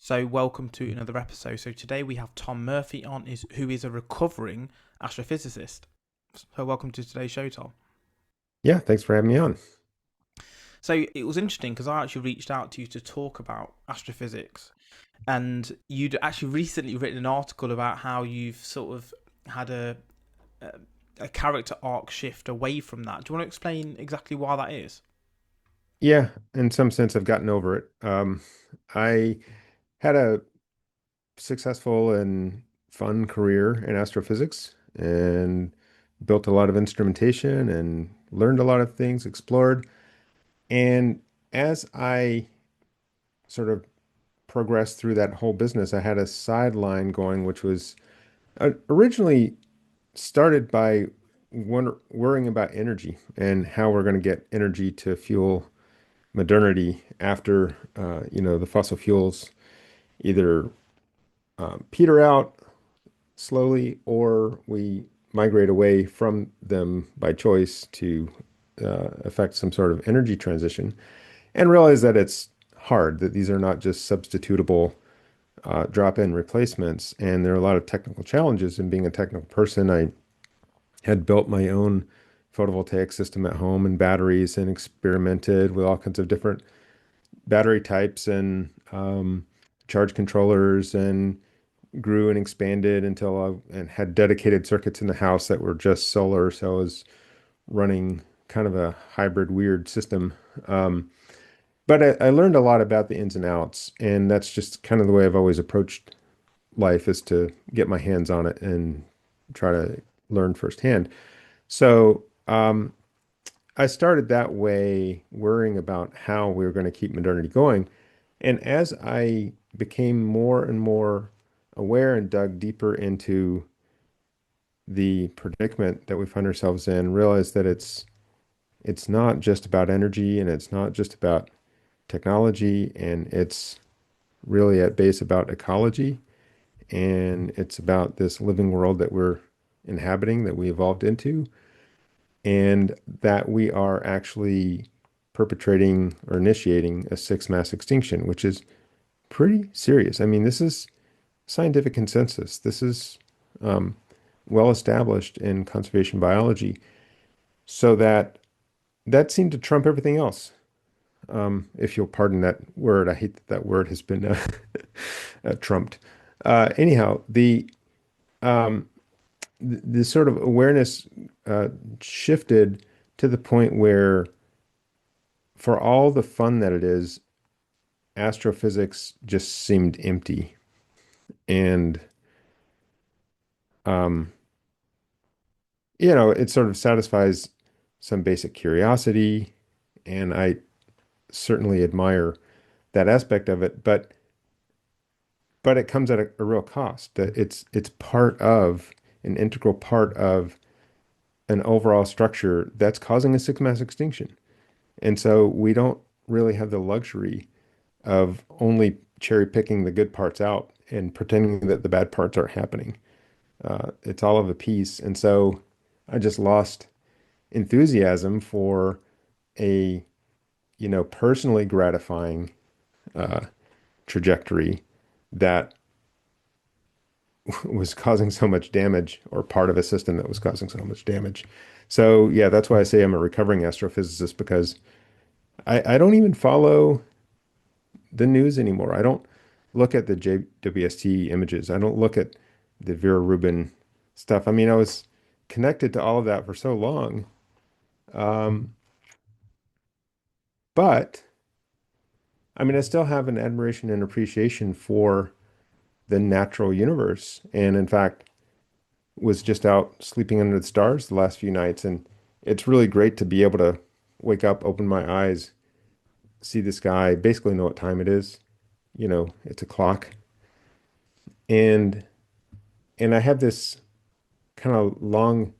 So, welcome to another episode. So, today we have Tom Murphy on, who is a recovering astrophysicist. So, welcome to today's show, Tom. Yeah, thanks for having me on. So, it was interesting because I actually reached out to you to talk about astrophysics, and you'd actually recently written an article about how you've sort of had a, a character arc shift away from that. Do you want to explain exactly why that is? Yeah, in some sense, I've gotten over it. I had a successful and fun career in astrophysics and built a lot of instrumentation and learned a lot of things, explored. And as I sort of progressed through that whole business, I had a sideline going, which was originally started by worrying about energy and how we're going to get energy to fuel modernity after the fossil fuels either peter out slowly or we migrate away from them by choice to affect some sort of energy transition and realize that it's hard, that these are not just substitutable drop-in replacements, and there are a lot of technical challenges. And being a technical person, I had built my own photovoltaic system at home and batteries and experimented with all kinds of different battery types and charge controllers and grew and expanded until I and had dedicated circuits in the house that were just solar. So I was running kind of a hybrid weird system. But I learned a lot about the ins and outs, and that's just kind of the way I've always approached life is to get my hands on it and try to learn firsthand. So I started that way, worrying about how we were going to keep modernity going. And as I became more and more aware and dug deeper into the predicament that we find ourselves in, realized that it's not just about energy and it's not just about technology, and it's really at base about ecology, and it's about this living world that we're inhabiting, that we evolved into, and that we are actually perpetrating or initiating a sixth mass extinction, which is pretty serious. I mean, this is scientific consensus. This is um, well established in conservation biology, so that seemed to trump everything else. If you'll pardon that word, I hate that that word has been trumped. Anyhow, um, the sort of awareness uh, shifted to the point where, for all the fun that it is, astrophysics just seemed empty. And um, it sort of satisfies some basic curiosity, and I certainly admire that aspect of it, but it comes at a real cost. That it's part of an integral part of an overall structure that's causing a sixth mass extinction. And so we don't really have the luxury of only cherry picking the good parts out and pretending that the bad parts aren't happening. It's all of a piece. And so I just lost enthusiasm for a, personally gratifying uh, trajectory that was causing so much damage, or part of a system that was causing so much damage. So yeah, that's why I say I'm a recovering astrophysicist, because I don't even follow the news anymore. I don't look at the JWST images. I don't look at the Vera Rubin stuff. I mean, I was connected to all of that for so long. Um, but I mean, I still have an admiration and appreciation for the natural universe. And in fact, was just out sleeping under the stars the last few nights. And it's really great to be able to wake up, open my eyes, see the sky, basically know what time it is. It's a clock. And I have this kind of long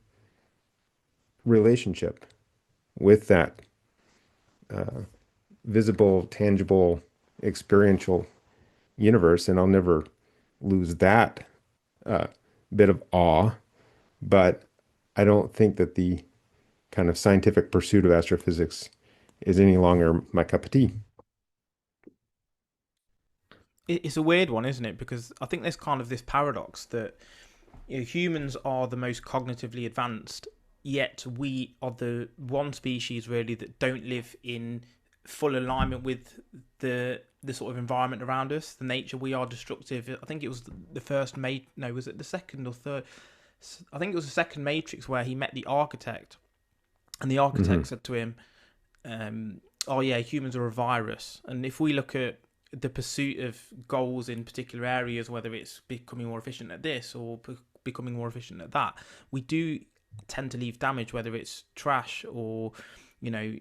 relationship with that uh, visible, tangible, experiential universe, and I'll never lose that uh, bit of awe. But I don't think that the kind of scientific pursuit of astrophysics is any longer my cup of tea. it's a weird one, isn't it? Because I think there's kind of this paradox that humans are the most cognitively advanced, yet we are the one species really that don't live in full alignment with the sort of environment around us, the nature. We are destructive. I think it was the first no, was it the second or third? I think it was the second Matrix where he met the architect, and the Hmm. architect said to him, "Oh yeah, humans are a virus." And if we look at the pursuit of goals in particular areas, whether it's becoming more efficient at this or becoming more efficient at that, we do tend to leave damage, whether it's trash or, you know,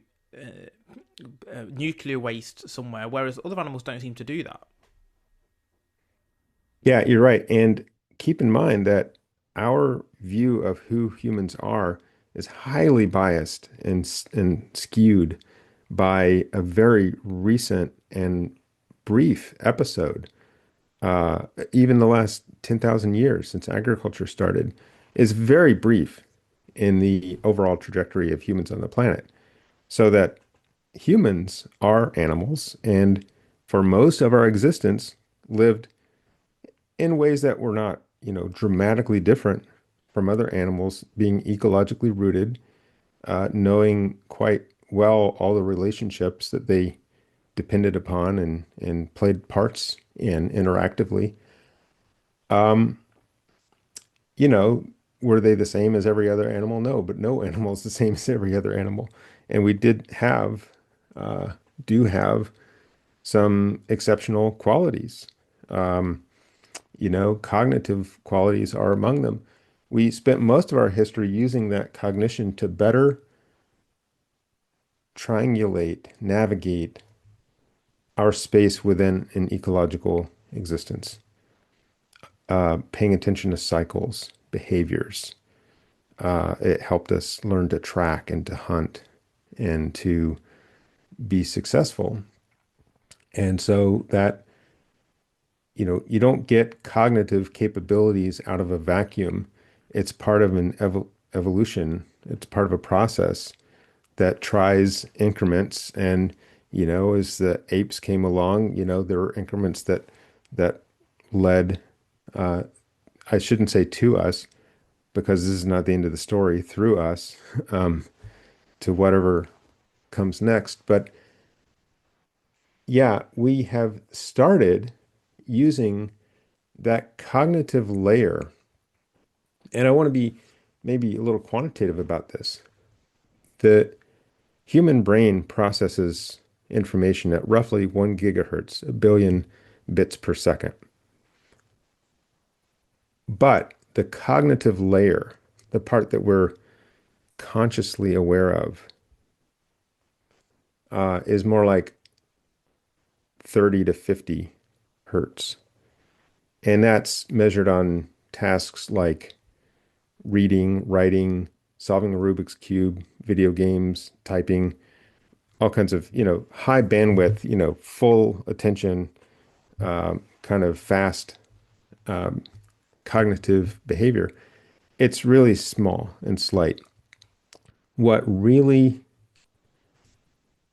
nuclear waste somewhere, whereas other animals don't seem to do that. Yeah, you're right. And keep in mind that our view of who humans are is highly biased and skewed by a very recent and brief episode. Even the last 10,000 years since agriculture started is very brief in the overall trajectory of humans on the planet. So that humans are animals, and for most of our existence, lived in ways that were not, dramatically different from other animals, being ecologically rooted, knowing quite well all the relationships that they depended upon and played parts in interactively. Um, you know, were they the same as every other animal? No, but no animal is the same as every other animal. And we uh, do have some exceptional qualities. Um, Cognitive qualities are among them. We spent most of our history using that cognition to better triangulate, navigate our space within an ecological existence, paying attention to cycles, behaviors. It helped us learn to track and to hunt and to be successful. And so that, you don't get cognitive capabilities out of a vacuum. It's part of an evolution. It's part of a process that tries increments. And, as the apes came along, there were increments that led, uh, I shouldn't say to us, because this is not the end of the story, through us, um, to whatever comes next. But yeah, we have started using that cognitive layer. And I want to be maybe a little quantitative about this. The human brain processes information at roughly 1 gigahertz, a billion bits per second. But the cognitive layer, the part that we're consciously aware of, is more like 30 to 50 hertz. And that's measured on tasks like reading, writing, solving a Rubik's Cube, video games, typing, all kinds of, high bandwidth, full attention, kind of fast um, cognitive behavior. It's really small and slight. What really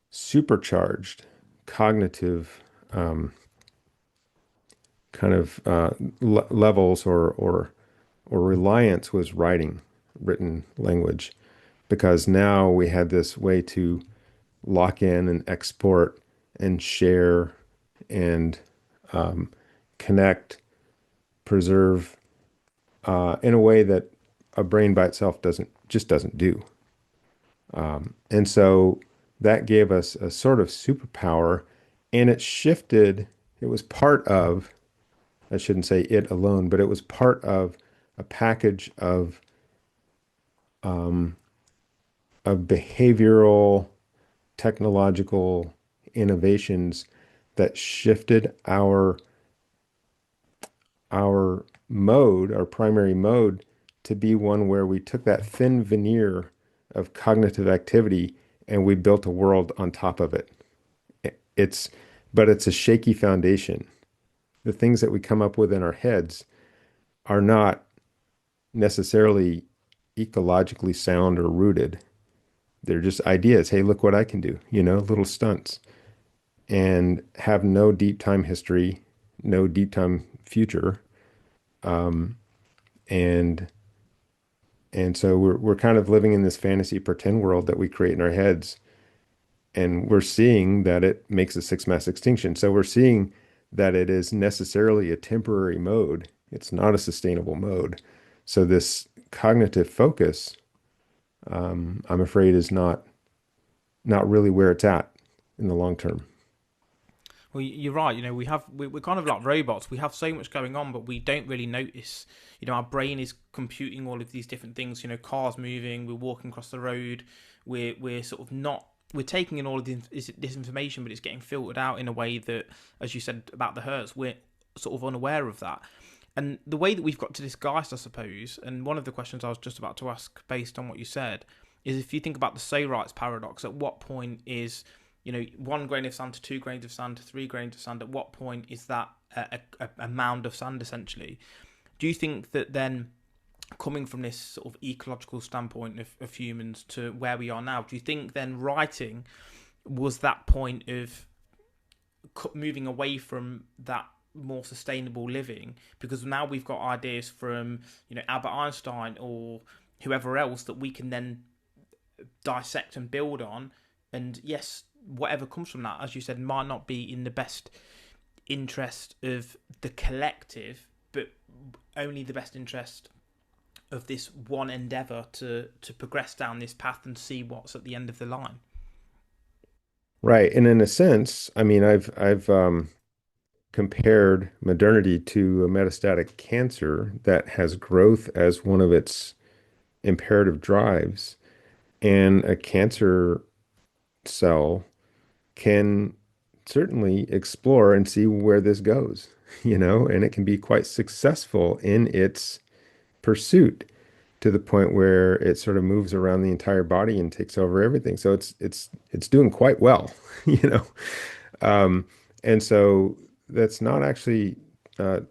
supercharged cognitive um, kind of levels or reliance was writing, written language, because now we had this way to lock in and export and share and um, connect, preserve in a way that a brain by itself doesn't do. And so that gave us a sort of superpower, and it shifted. It was part of, I shouldn't say it alone, but it was part of a package um, of behavioral technological innovations that shifted our primary mode, to be one where we took that thin veneer of cognitive activity and we built a world on top of it. It's, but it's a shaky foundation. The things that we come up with in our heads are not necessarily ecologically sound or rooted. They're just ideas. Hey, look what I can do, little stunts, and have no deep time history, no deep time future. Um, and and so we're kind of living in this fantasy pretend world that we create in our heads, and we're seeing that it makes a six mass extinction. So we're seeing that it is necessarily a temporary mode. It's not a sustainable mode. So this cognitive focus, I'm afraid, is not really where it's at in the long term. Well, you're right. We're kind of like robots. We have so much going on, but we don't really notice. Our brain is computing all of these different things. Cars moving. We're walking across the road. We're sort of not. We're taking in all of this information, but it's getting filtered out in a way that, as you said about the hertz, we're sort of unaware of that. And the way that we've got to disguise, I suppose, and one of the questions I was just about to ask, based on what you said, is if you think about the Sorites paradox, at what point is 1 grain of sand to 2 grains of sand to 3 grains of sand, at what point is that a mound of sand, essentially? Do you think that then, coming from this sort of ecological standpoint of humans to where we are now, do you think then writing was that point of moving away from that more sustainable living? Because now we've got ideas from Albert Einstein or whoever else that we can then dissect and build on. And yes, whatever comes from that, as you said, might not be in the best interest of the collective, but only the best interest of this one endeavor to progress down this path and see what's at the end of the line. Right. And in a sense, I mean, I've compared modernity to a metastatic cancer that has growth as one of its imperative drives. And a cancer cell can certainly explore and see where this goes, and it can be quite successful in its pursuit to the point where it sort of moves around the entire body and takes over everything. So it's doing quite well, you know. Um, and so that's not actually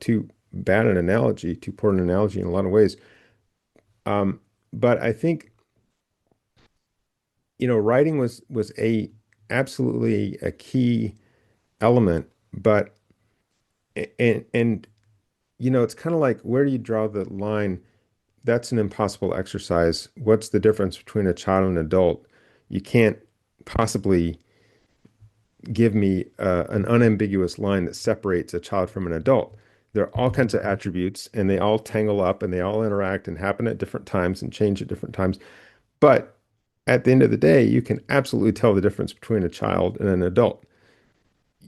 too bad an analogy, too poor an analogy in a lot of ways. But I think, writing was a absolutely a key element, but and it's kind of like, where do you draw the line? That's an impossible exercise. What's the difference between a child and an adult? You can't possibly give me an unambiguous line that separates a child from an adult. There are all kinds of attributes, and they all tangle up, and they all interact and happen at different times and change at different times. But at the end of the day, you can absolutely tell the difference between a child and an adult,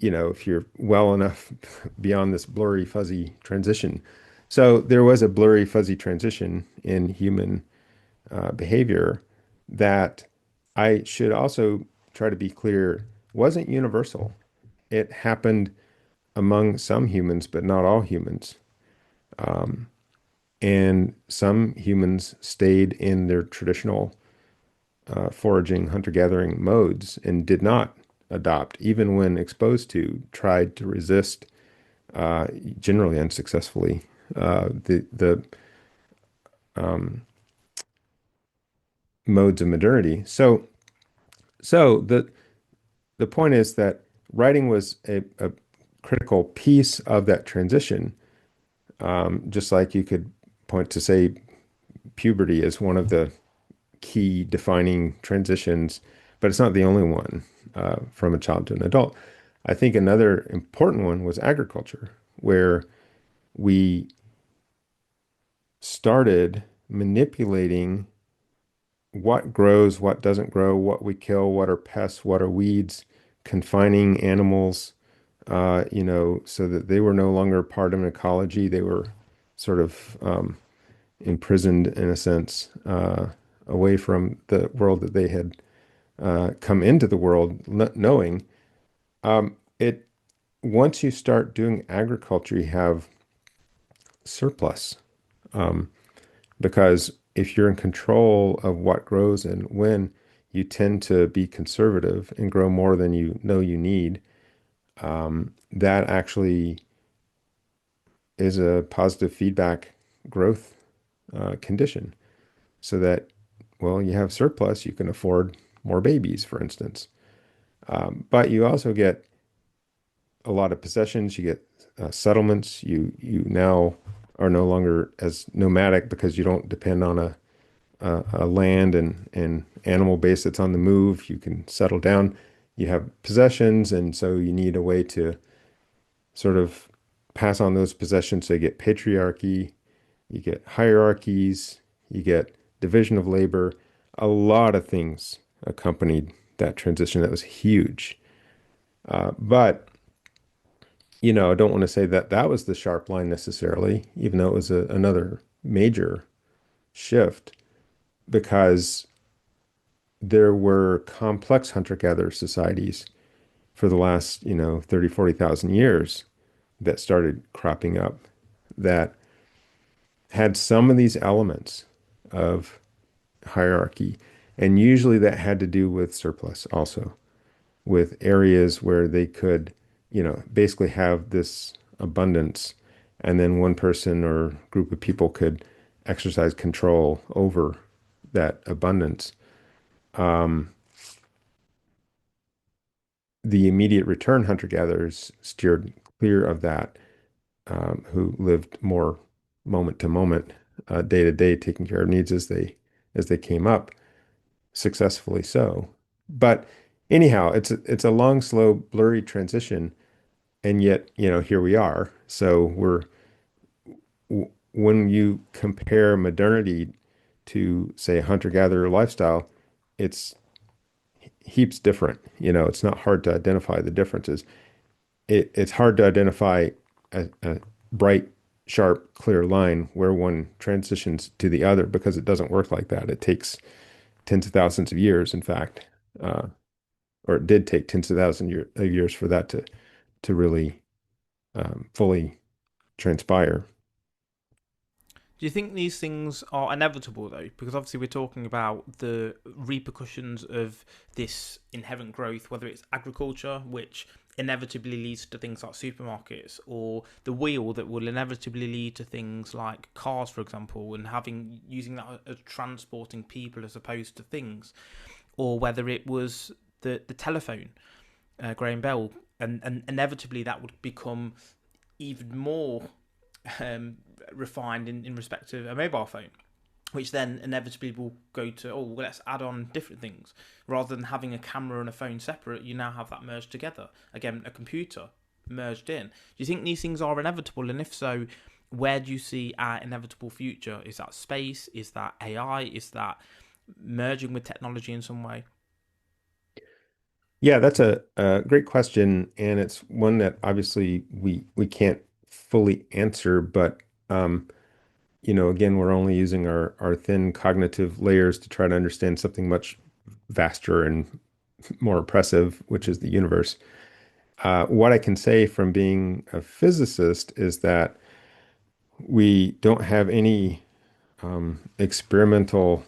if you're well enough beyond this blurry, fuzzy transition. So there was a blurry, fuzzy transition in human behavior that I should also try to be clear wasn't universal. It happened among some humans, but not all humans. And some humans stayed in their traditional foraging, hunter-gathering modes and did not adopt, even when exposed to, tried to resist, generally unsuccessfully, the modes of modernity. So the point is that writing was a critical piece of that transition, just like you could point to, say, puberty as one of the key defining transitions, but it's not the only one from a child to an adult. I think another important one was agriculture, where we started manipulating what grows, what doesn't grow, what we kill, what are pests, what are weeds, confining animals, so that they were no longer part of an ecology. They were sort of imprisoned, in a sense, away from the world that they had come into the world knowing. It Once you start doing agriculture, you have surplus. Um, because if you're in control of what grows and when, you tend to be conservative and grow more than you know you need. That actually is a positive feedback growth condition, so that, well, you have surplus, you can afford more babies, for instance. But you also get a lot of possessions, you get settlements. You now are no longer as nomadic because you don't depend on a land and animal base that's on the move. You can settle down. You have possessions, and so you need a way to sort of pass on those possessions. So you get patriarchy, you get hierarchies, you get division of labor. A lot of things accompanied that transition. That was huge. But I don't want to say that that was the sharp line necessarily, even though it was another major shift, because there were complex hunter-gatherer societies for the last, 30, 40,000 years that started cropping up that had some of these elements of hierarchy. And usually that had to do with surplus also, with areas where they could, basically have this abundance. And then one person or group of people could exercise control over that abundance. Um, the immediate return hunter-gatherers steered clear of that, who lived more moment to moment, day to day, taking care of needs as they came up, successfully so. But anyhow, it's a long, slow, blurry transition, and yet, here we are. So when you compare modernity to, say, a hunter-gatherer lifestyle, it's heaps different. It's not hard to identify the differences. It's hard to identify a bright, sharp, clear line where one transitions to the other because it doesn't work like that. It takes tens of thousands of years, in fact, uh, or it did take tens of of years for that to really fully transpire. Do you think these things are inevitable though? Because obviously we're talking about the repercussions of this inherent growth, whether it's agriculture, which inevitably leads to things like supermarkets, or the wheel that will inevitably lead to things like cars, for example, and using that as transporting people as opposed to things, or whether it was the telephone, Graham Bell, and inevitably that would become even more um, refined in respect to a mobile phone, which then inevitably will go to, oh, well, let's add on different things. Rather than having a camera and a phone separate, you now have that merged together. Again, a computer merged in. Do you think these things are inevitable? And if so, where do you see our inevitable future? Is that space? Is that AI? Is that merging with technology in some way? Yeah, that's a great question, and it's one that obviously we can't fully answer, but again, we're only using our thin cognitive layers to try to understand something much vaster and more oppressive, which is the universe. What I can say from being a physicist is that we don't have any experimental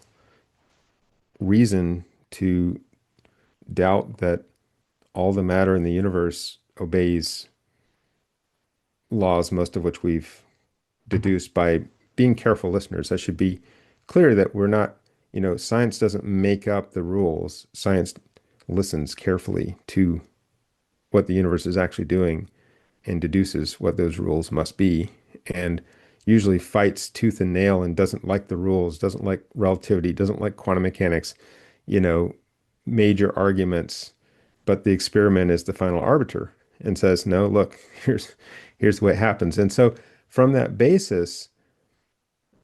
reason to doubt that all the matter in the universe obeys laws, most of which we've deduced by being careful listeners. I should be clear that we're not, science doesn't make up the rules. Science listens carefully to what the universe is actually doing and deduces what those rules must be, and usually fights tooth and nail and doesn't like the rules, doesn't like relativity, doesn't like quantum mechanics, you know, major arguments, but the experiment is the final arbiter and says, no, look, here's what happens. And so from that basis,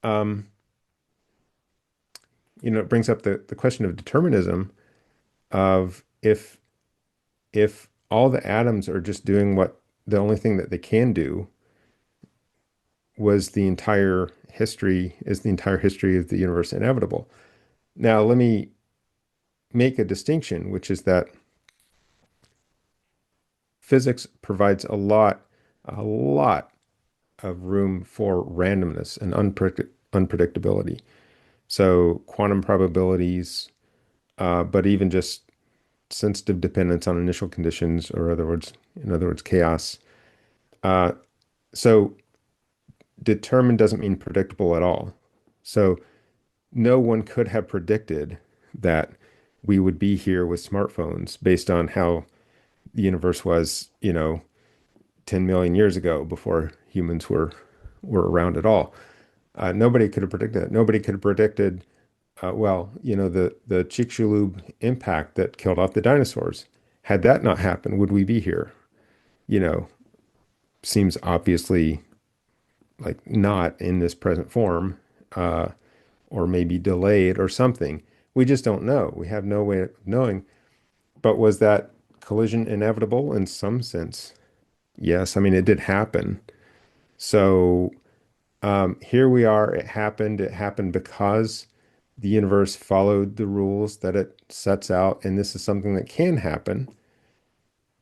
um, it brings up the question of determinism of if all the atoms are just doing what the only thing that they can do is the entire history of the universe inevitable. Now, let me make a distinction, which is that physics provides a lot of room for randomness and unpredictability. So quantum probabilities, but even just sensitive dependence on initial conditions, or in other words, chaos. Uh, so determined doesn't mean predictable at all. So no one could have predicted that we would be here with smartphones based on how the universe was, 10 million years ago before humans were around at all. Nobody could have predicted that. Nobody could have predicted, well, the Chicxulub impact that killed off the dinosaurs. Had that not happened, would we be here? You know, seems obviously like not in this present form, uh, or maybe delayed or something. We just don't know. We have no way of knowing. But was that collision inevitable in some sense? Yes. I mean, it did happen. So here we are. It happened. It happened because the universe followed the rules that it sets out, and this is something that can happen.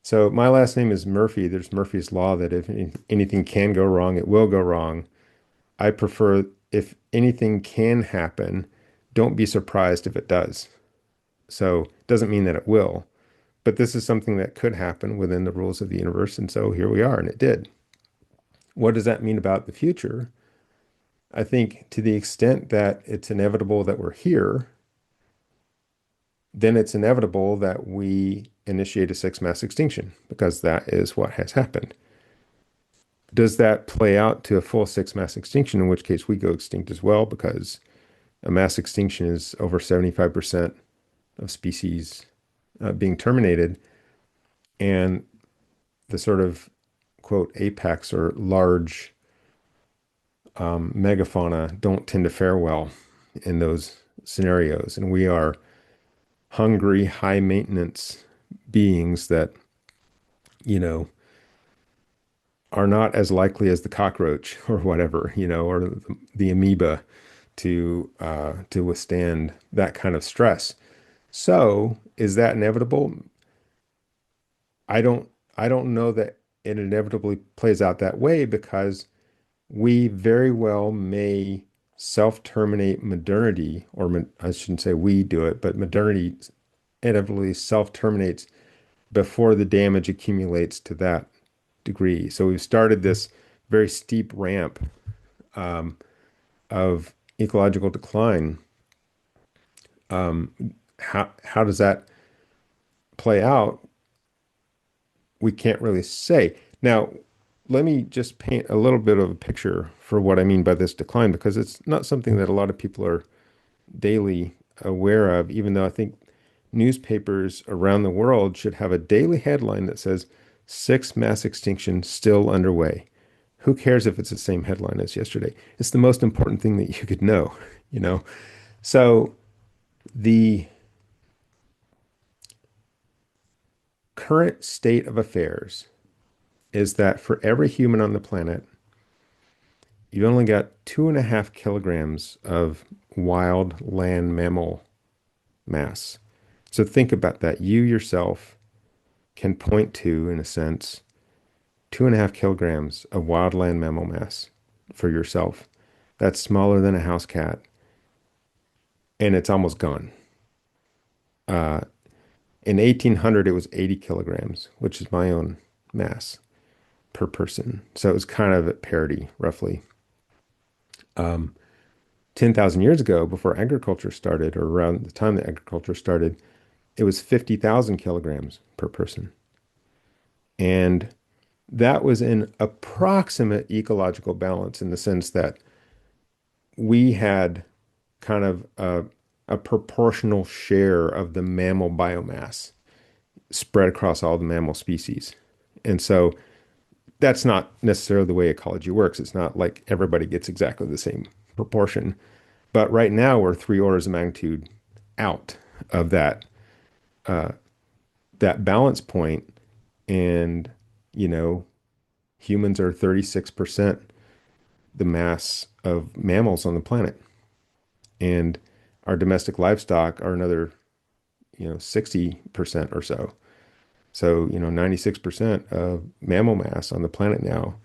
So my last name is Murphy. There's Murphy's Law that if anything can go wrong, it will go wrong. I prefer if anything can happen, don't be surprised if it does. So it doesn't mean that it will, but this is something that could happen within the rules of the universe. And so here we are, and it did. What does that mean about the future? I think to the extent that it's inevitable that we're here, then it's inevitable that we initiate a sixth mass extinction because that is what has happened. Does that play out to a full sixth mass extinction, in which case we go extinct as well? Because a mass extinction is over 75% of species being terminated. And the sort of quote apex or large megafauna don't tend to fare well in those scenarios. And we are hungry, high maintenance beings that, you know, are not as likely as the cockroach or whatever, or the amoeba to withstand that kind of stress. So, is that inevitable? I don't I don't know that it inevitably plays out that way because we very well may self-terminate modernity, or I shouldn't say we do it, but modernity inevitably self-terminates before the damage accumulates to that degree. So we've started this very steep ramp um, of ecological decline. How does that play out? We can't really say. Now, let me just paint a little bit of a picture for what I mean by this decline, because it's not something that a lot of people are daily aware of, even though I think newspapers around the world should have a daily headline that says sixth mass extinction still underway. Who cares if it's the same headline as yesterday? It's the most important thing that you could know, you know? So the current state of affairs is that for every human on the planet, you only got 2.5 kilograms of wild land mammal mass. So think about that. You yourself can point to, in a sense, 2.5 kilograms of wild land mammal mass for yourself. That's smaller than a house cat, and it's almost gone. Uh, in 1800, it was 80 kilograms, which is my own mass per person. So it was kind of at parity, roughly. 10,000 years ago, before agriculture started, or around the time that agriculture started, it was 50,000 kilograms per person. And that was in approximate ecological balance in the sense that we had kind of a proportional share of the mammal biomass spread across all the mammal species. And so that's not necessarily the way ecology works. It's not like everybody gets exactly the same proportion. But right now we're three orders of magnitude out of that balance point, and you know, humans are 36% the mass of mammals on the planet, and our domestic livestock are another 60% or so. So 96% of mammal mass on the planet now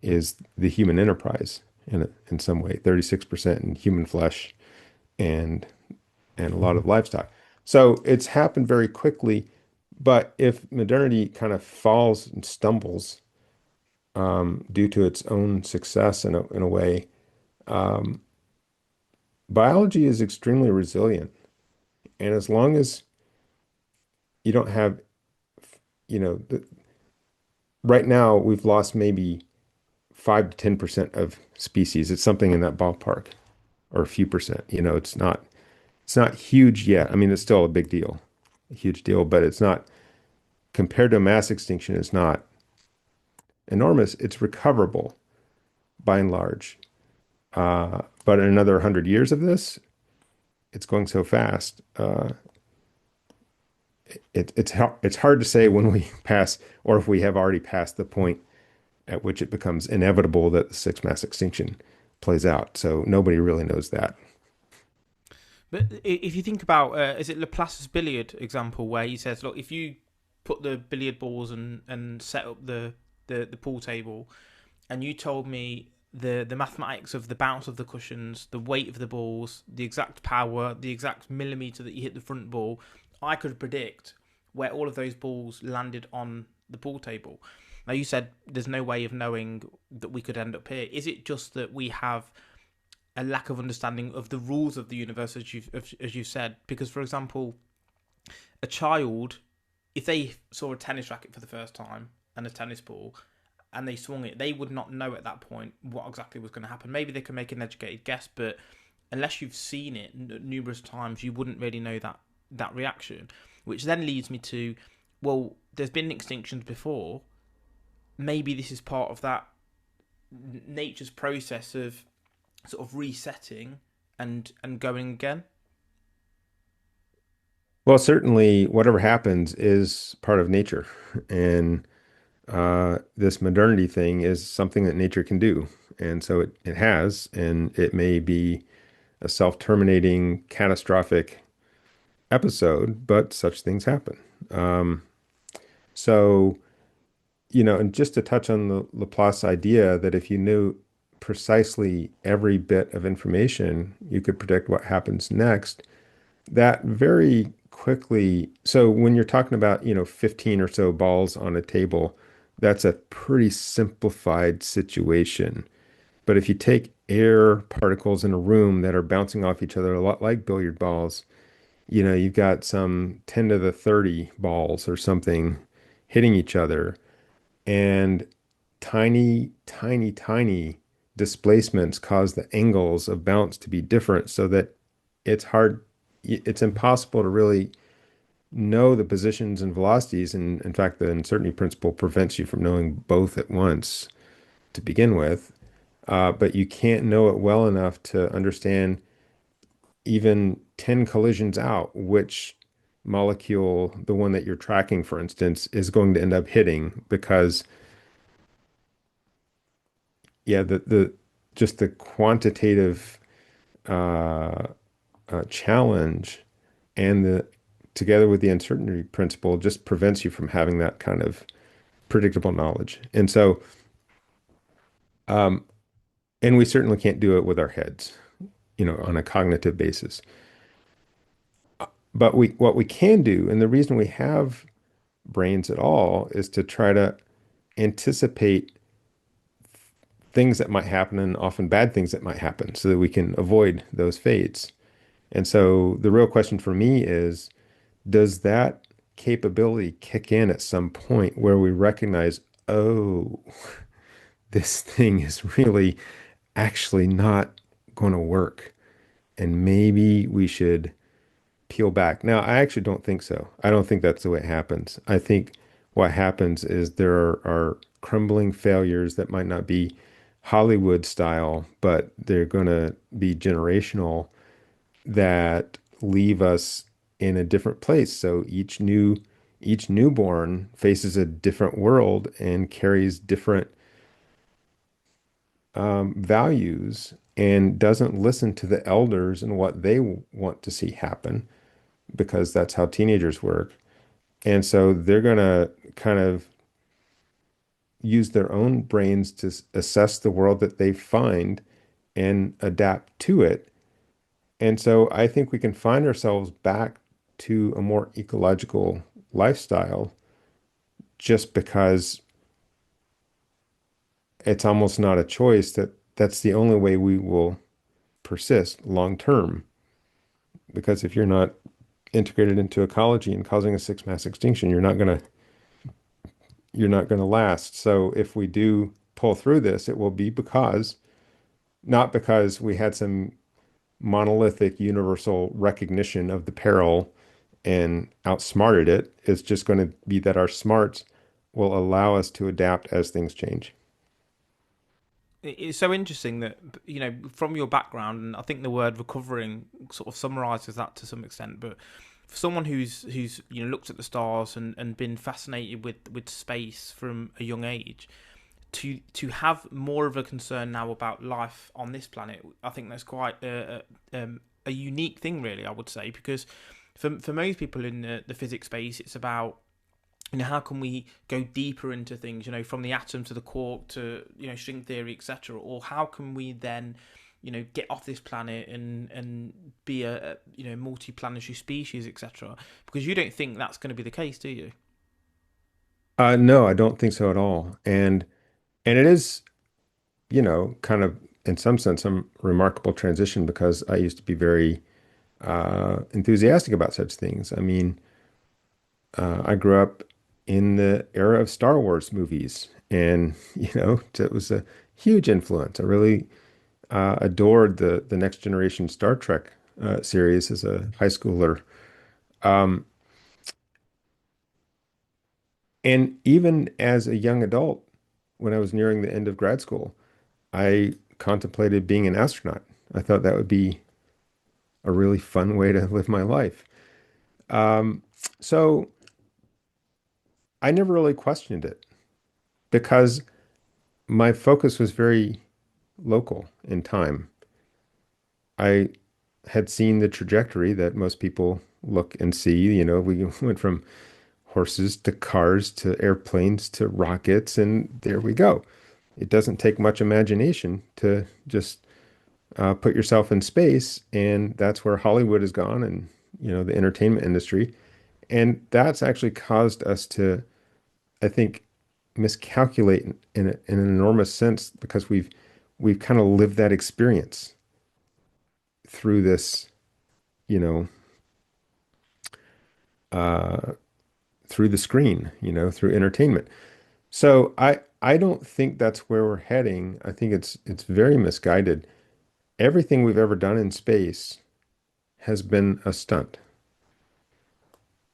is the human enterprise in some way, 36% in human flesh and a lot of livestock. So it's happened very quickly. But if modernity kind of falls and stumbles due to its own success in a way, biology is extremely resilient. And as long as you don't have, you know, right now we've lost maybe 5 to 10% of species. It's something in that ballpark, or a few percent. It's not huge yet. I mean, it's still a huge deal, but it's not compared to mass extinction, it's not enormous. It's recoverable by and large. But in another 100 years of this, it's going so fast. It's hard to say when we pass, or if we have already passed the point at which it becomes inevitable that the sixth mass extinction plays out. So nobody really knows that. But if you think about, is it Laplace's billiard example where he says, look, if you put the billiard balls and set up the pool table, and you told me the mathematics of the bounce of the cushions, the weight of the balls, the exact power, the exact millimeter that you hit the front ball, I could predict where all of those balls landed on the pool table. Now you said there's no way of knowing that we could end up here. Is it just that we have a lack of understanding of the rules of the universe, as you said? Because, for example, a child, if they saw a tennis racket for the first time and a tennis ball, and they swung it, they would not know at that point what exactly was going to happen. Maybe they can make an educated guess, but unless you've seen it numerous times, you wouldn't really know that reaction. Which then leads me to, well, there's been extinctions before. Maybe this is part of that nature's process of sort of resetting and going again. Well, certainly, whatever happens is part of nature. And this modernity thing is something that nature can do. And so it has, and it may be a self-terminating catastrophic episode, but such things happen. Um, so, and just to touch on the Laplace idea that if you knew precisely every bit of information, you could predict what happens next, that very quickly. So when you're talking about, 15 or so balls on a table, that's a pretty simplified situation. But if you take air particles in a room that are bouncing off each other a lot like billiard balls, you've got some 10 to the 30 balls or something hitting each other, and tiny, tiny, tiny displacements cause the angles of bounce to be different so that it's impossible to really know the positions and velocities. And in fact, the uncertainty principle prevents you from knowing both at once to begin with. But you can't know it well enough to understand even 10 collisions out, which molecule, the one that you're tracking, for instance, is going to end up hitting because, yeah, the just the quantitative uh, challenge and the together with the uncertainty principle just prevents you from having that kind of predictable knowledge. And so, um, and we certainly can't do it with our heads, on a cognitive basis. But what we can do, and the reason we have brains at all, is to try to anticipate things that might happen and often bad things that might happen so that we can avoid those fates. And so the real question for me is, does that capability kick in at some point where we recognize, oh, this thing is really actually not going to work, and maybe we should peel back? Now, I actually don't think so. I don't think that's the way it happens. I think what happens is there are crumbling failures that might not be Hollywood style, but they're going to be generational, that leave us in a different place. So each newborn faces a different world and carries different values and doesn't listen to the elders and what they want to see happen, because that's how teenagers work. And so they're going to kind of use their own brains to assess the world that they find and adapt to it. And so I think we can find ourselves back to a more ecological lifestyle just because it's almost not a choice, that's the only way we will persist long term. Because if you're not integrated into ecology and causing a sixth mass extinction, you're not going to you're not going to last. So if we do pull through this, it will be because not because we had some monolithic universal recognition of the peril and outsmarted it. It's just going to be that our smarts will allow us to adapt as things change. It's so interesting that, from your background, and I think the word recovering sort of summarizes that to some extent. But for someone who's looked at the stars and been fascinated with space from a young age, to have more of a concern now about life on this planet, I think that's quite a unique thing, really. I would say, because for most people in the physics space, it's about, how can we go deeper into things, from the atom to the quark to, string theory, etc. Or how can we then, get off this planet and be a multi-planetary species, etc. Because you don't think that's going to be the case, do you? No, I don't think so at all. And it is, kind of in some sense, some remarkable transition because I used to be very enthusiastic about such things. I mean, I grew up in the era of Star Wars movies, and it was a huge influence. I really adored the Next Generation Star Trek series as a high schooler. Um, and even as a young adult, when I was nearing the end of grad school, I contemplated being an astronaut. I thought that would be a really fun way to live my life. Um, so I never really questioned it because my focus was very local in time. I had seen the trajectory that most people look and see. We went from horses to cars to airplanes to rockets, and there we go. It doesn't take much imagination to just put yourself in space, and that's where Hollywood has gone and, the entertainment industry. And that's actually caused us to, I think, miscalculate in an enormous sense because we've kind of lived that experience through this, you know, uh, through the screen, through entertainment. So I don't think that's where we're heading. I think it's very misguided. Everything we've ever done in space has been a stunt.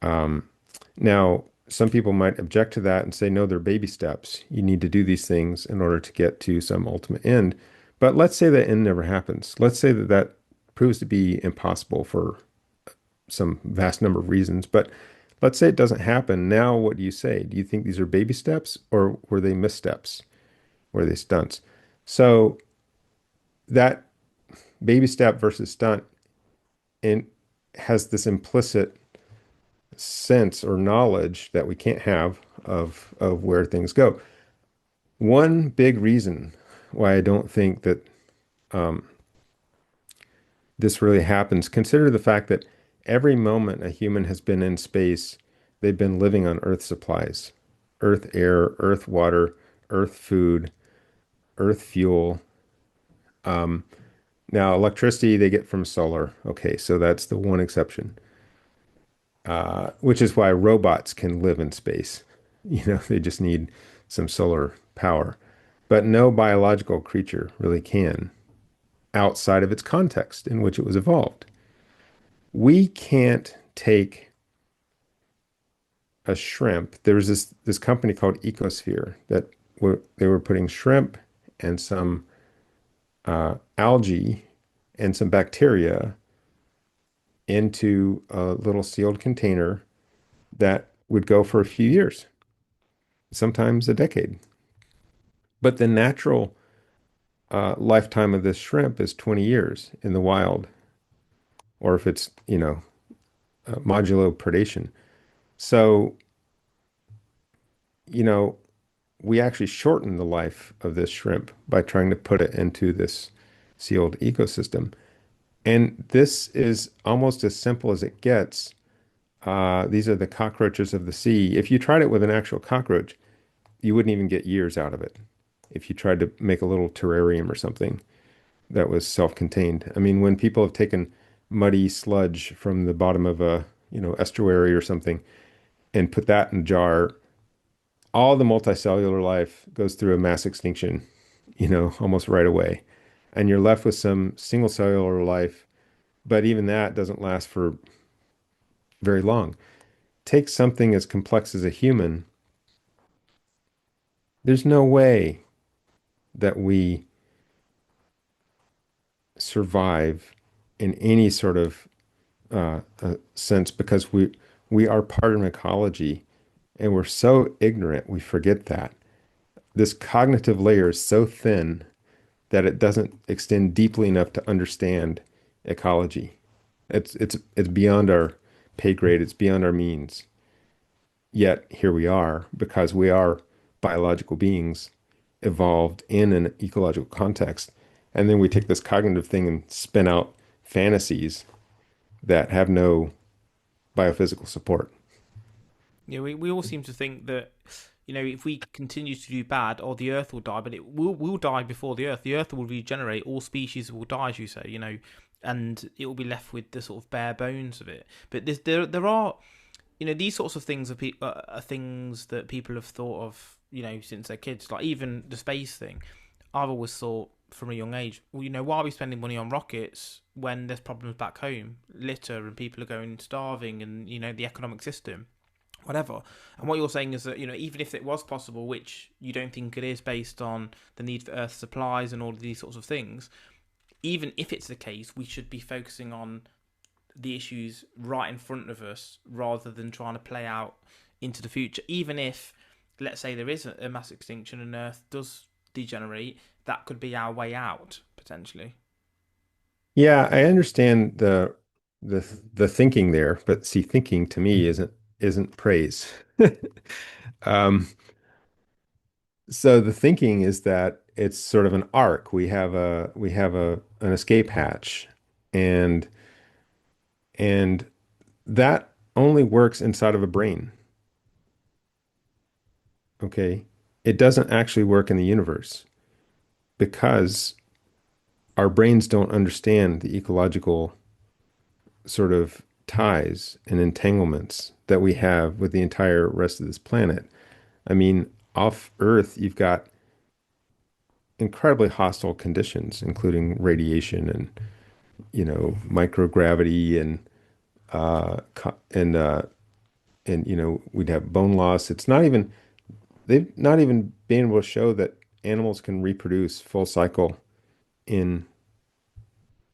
Um, Now, some people might object to that and say, no, they're baby steps. You need to do these things in order to get to some ultimate end. But let's say that end never happens. Let's say that that proves to be impossible for some vast number of reasons. But let's say it doesn't happen. Now, what do you say? Do you think these are baby steps or were they missteps? Were they stunts? So that baby step versus stunt and has this implicit sense or knowledge that we can't have of where things go. One big reason why I don't think that um, this really happens, consider the fact that every moment a human has been in space, they've been living on Earth supplies, Earth air, Earth water, Earth food, Earth fuel. Um, Now, electricity they get from solar. Okay, so that's the one exception, which is why robots can live in space. They just need some solar power. But no biological creature really can outside of its context in which it was evolved. We can't take a shrimp. There was this company called Ecosphere that they were putting shrimp and some algae and some bacteria into a little sealed container that would go for a few years, sometimes a decade. But the natural lifetime of this shrimp is 20 years in the wild, or if it's, modulo predation. So, you know, we actually shorten the life of this shrimp by trying to put it into this sealed ecosystem. And this is almost as simple as it gets. These are the cockroaches of the sea. If you tried it with an actual cockroach, you wouldn't even get years out of it. If you tried to make a little terrarium or something that was self-contained. I mean, when people have taken muddy sludge from the bottom of a, estuary or something and put that in a jar, all the multicellular life goes through a mass extinction, almost right away. And you're left with some single cellular life, but even that doesn't last for very long. Take something as complex as a human. There's no way that we survive in any sort of sense because we are part of an ecology and we're so ignorant we forget that. This cognitive layer is so thin that it doesn't extend deeply enough to understand ecology. It's beyond our pay grade, it's beyond our means. Yet here we are because we are biological beings evolved in an ecological context. And then we take this cognitive thing and spin out fantasies that have no biophysical support. Yeah, we all seem to think that, if we continue to do bad, or the Earth will die, but it will die before the Earth. The Earth will regenerate. All species will die, as you say, and it will be left with the sort of bare bones of it. But there are, these sorts of things are things that people have thought of, since they're kids. Like even the space thing, I've always thought from a young age, well, why are we spending money on rockets when there's problems back home, litter, and people are going starving, and the economic system, whatever. And what you're saying is that, even if it was possible, which you don't think it is based on the need for Earth supplies and all of these sorts of things, even if it's the case, we should be focusing on the issues right in front of us rather than trying to play out into the future. Even if, let's say, there is a mass extinction and Earth does degenerate, that could be our way out, potentially. Yeah, I understand the thinking there, but see, thinking to me isn't praise. Um, so the thinking is that it's sort of an arc. We have a an escape hatch, and and that only works inside of a brain. Okay, it doesn't actually work in the universe because our brains don't understand the ecological sort of ties and entanglements that we have with the entire rest of this planet. I mean, off Earth, you've got incredibly hostile conditions, including radiation and, microgravity and co- and we'd have bone loss. They've not even been able to show that animals can reproduce full cycle in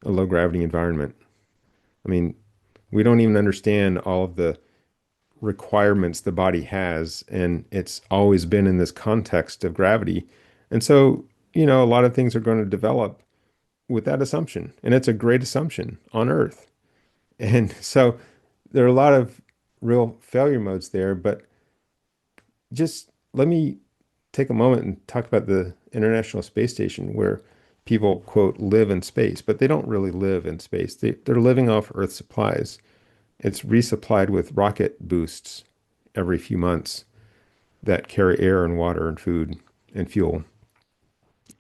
a low gravity environment. I mean, we don't even understand all of the requirements the body has, and it's always been in this context of gravity. And so, a lot of things are going to develop with that assumption, and it's a great assumption on Earth. And so there are a lot of real failure modes there, but just let me take a moment and talk about the International Space Station where people, quote, live in space, but they don't really live in space. They're living off Earth supplies. It's resupplied with rocket boosts every few months that carry air and water and food and fuel.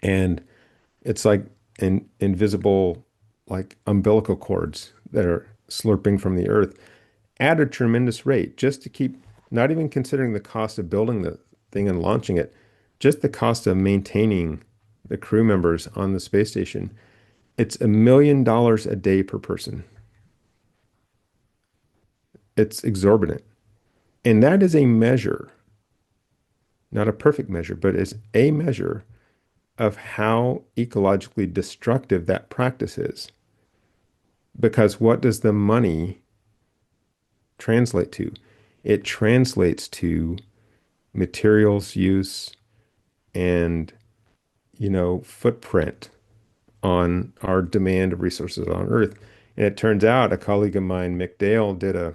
And it's like invisible, like umbilical cords that are slurping from the earth at a tremendous rate just to keep, not even considering the cost of building the thing and launching it, just the cost of maintaining the crew members on the space station. It's $1 million a day per person. It's exorbitant. And that is a measure, not a perfect measure, but it's a measure of how ecologically destructive that practice is. Because what does the money translate to? It translates to materials use and, footprint on our demand of resources on Earth. And it turns out a colleague of mine, Mick Dale, did a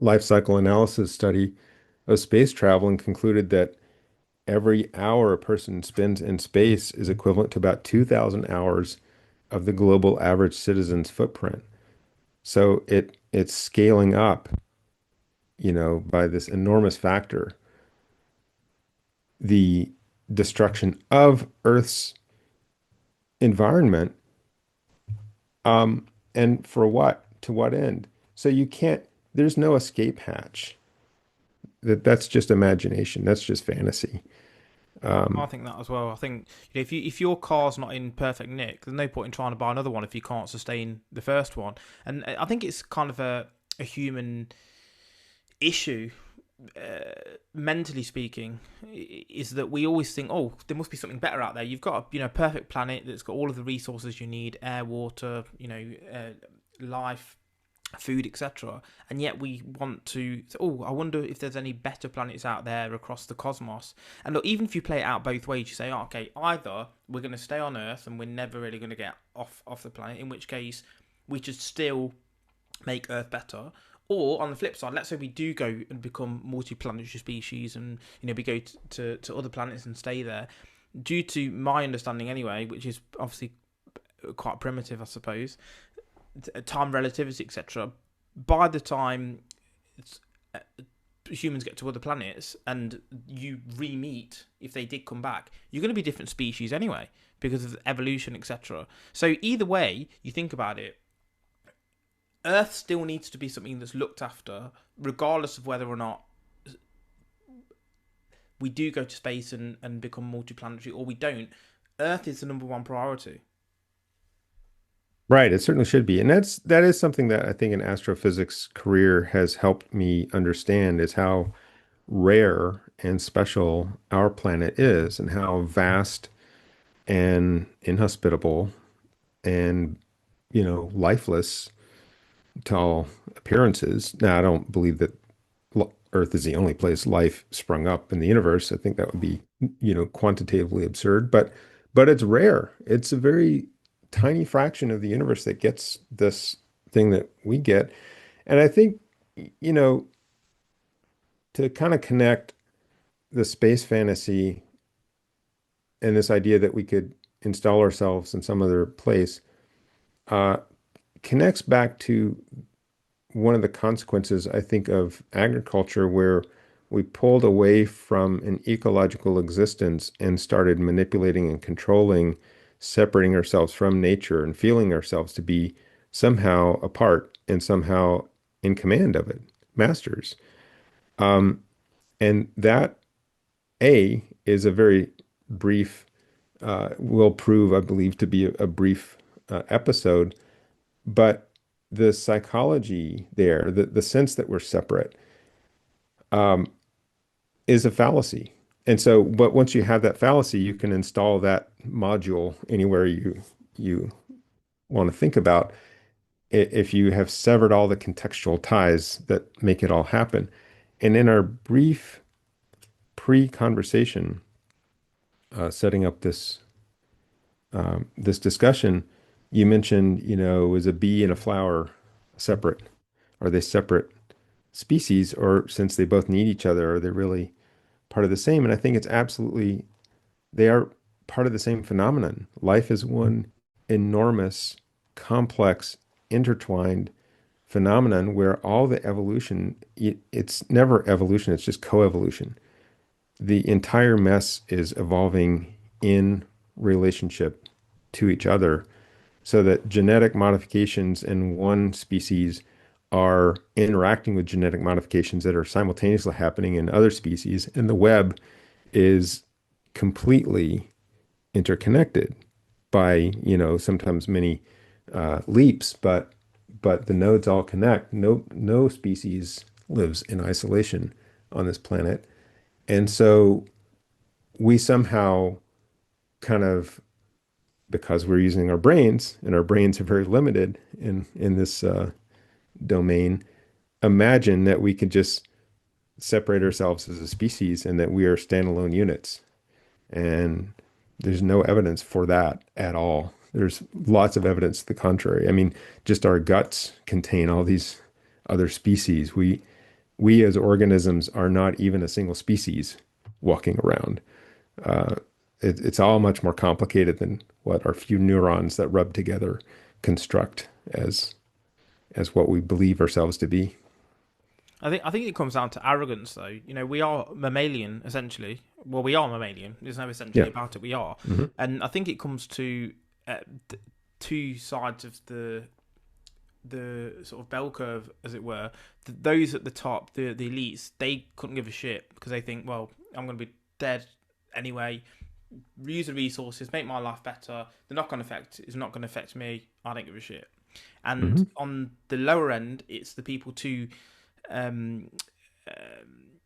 life cycle analysis study of space travel and concluded that every hour a person spends in space is equivalent to about 2,000 hours of the global average citizen's footprint. So it's scaling up, by this enormous factor, the destruction of Earth's environment. And for what? To what end? So there's no escape hatch. that's just imagination. That's just fantasy. I think that as well. I think, if your car's not in perfect nick, there's no point in trying to buy another one if you can't sustain the first one. And I think it's kind of a human issue, mentally speaking, is that we always think, oh, there must be something better out there. You've got a perfect planet that's got all of the resources you need: air, water, life, food, etc. And yet we want to, oh, I wonder if there's any better planets out there across the cosmos. And look, even if you play it out both ways, you say, oh, okay, either we're going to stay on Earth and we're never really going to get off the planet, in which case we should still make Earth better. Or on the flip side, let's say we do go and become multi-planetary species, and we go to other planets and stay there. Due to my understanding, anyway, which is obviously quite primitive, I suppose, time relativity, etc. By the time humans get to other planets and you re-meet, if they did come back, you're going to be different species anyway because of evolution, etc. So either way you think about it, Earth still needs to be something that's looked after, regardless of whether or not we do go to space and become multi-planetary, or we don't. Earth is the number one priority. Right, it certainly should be. And that is something that I think an astrophysics career has helped me understand is how rare and special our planet is and how vast and inhospitable and, lifeless to all appearances. Now, I don't believe that Earth is the only place life sprung up in the universe. I think that would be, quantitatively absurd, but it's rare. It's a very tiny fraction of the universe that gets this thing that we get. And I think, you know, to kind of connect the space fantasy and this idea that we could install ourselves in some other place, uh, connects back to one of the consequences, I think, of agriculture, where we pulled away from an ecological existence and started manipulating and controlling, separating ourselves from nature and feeling ourselves to be somehow apart and somehow in command of it, masters. Um, and that, is a very brief, will prove, I believe, to be a brief episode. But the psychology there, the sense that we're separate, um, is a fallacy. And so, but once you have that fallacy, you can install that module anywhere you want to think about. If you have severed all the contextual ties that make it all happen. And in our brief pre-conversation, setting up this discussion, you mentioned, is a bee and a flower separate? Are they separate species, or since they both need each other, are they really part of the same? And I think it's absolutely, they are part of the same phenomenon. Life is one enormous, complex, intertwined phenomenon where all the evolution, it's never evolution, it's just coevolution. The entire mess is evolving in relationship to each other, so that genetic modifications in one species are interacting with genetic modifications that are simultaneously happening in other species, and the web is completely interconnected by, sometimes many leaps, but the nodes all connect. No species lives in isolation on this planet. And so we somehow kind of, because we're using our brains and our brains are very limited in this domain, imagine that we could just separate ourselves as a species and that we are standalone units. And there's no evidence for that at all. There's lots of evidence to the contrary. I mean, just our guts contain all these other species. We as organisms are not even a single species walking around. Uh, it's all much more complicated than what our few neurons that rub together construct as what we believe ourselves to be. I think it comes down to arrogance, though. We are mammalian, essentially. Well, we are mammalian. There's no essentially Yeah. about it. We are, Hmm. and I think it comes to two sides of the the sort of bell curve, as it were, those at the top, the elites, they couldn't give a shit because they think, well, I'm going to be dead anyway. Use the resources, make my life better. The knock-on effect is not going to affect me. I don't give a shit. And Hmm. on the lower end, it's the people too um, um,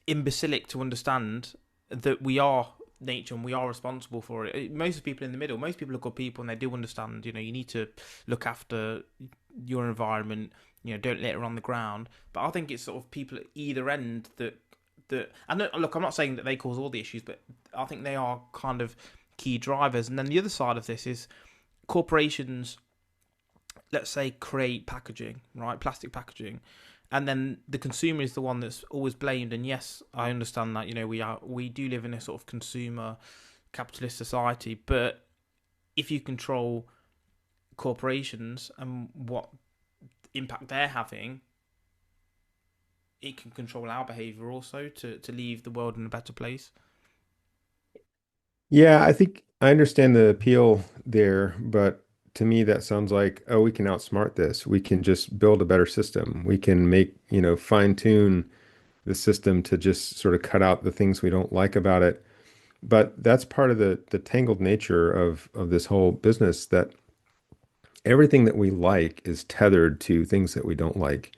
imbecilic to understand that we are nature and we are responsible for it. Most people in the middle, most people are good people and they do understand, you need to look after your environment, don't litter on the ground. But I think it's sort of people at either end that and look, I'm not saying that they cause all the issues, but I think they are kind of key drivers. And then the other side of this is corporations, let's say, create packaging, right? Plastic packaging, and then the consumer is the one that's always blamed. And yes, I understand that we do live in a sort of consumer capitalist society, but if you control corporations and what impact they're having, it can control our behavior also to leave the world in a better place. Yeah, I think I understand the appeal there, but to me that sounds like, oh, we can outsmart this. We can just build a better system. We can make, fine tune the system to just sort of cut out the things we don't like about it. But that's part of the tangled nature of this whole business, that everything that we like is tethered to things that we don't like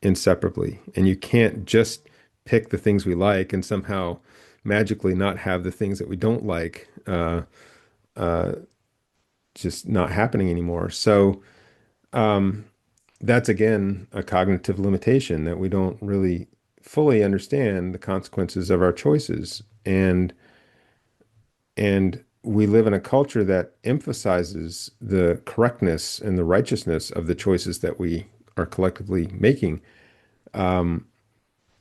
inseparably. And you can't just pick the things we like and somehow magically not have the things that we don't like uh, just not happening anymore. So um, that's again a cognitive limitation, that we don't really fully understand the consequences of our choices. And we live in a culture that emphasizes the correctness and the righteousness of the choices that we are collectively making. Um,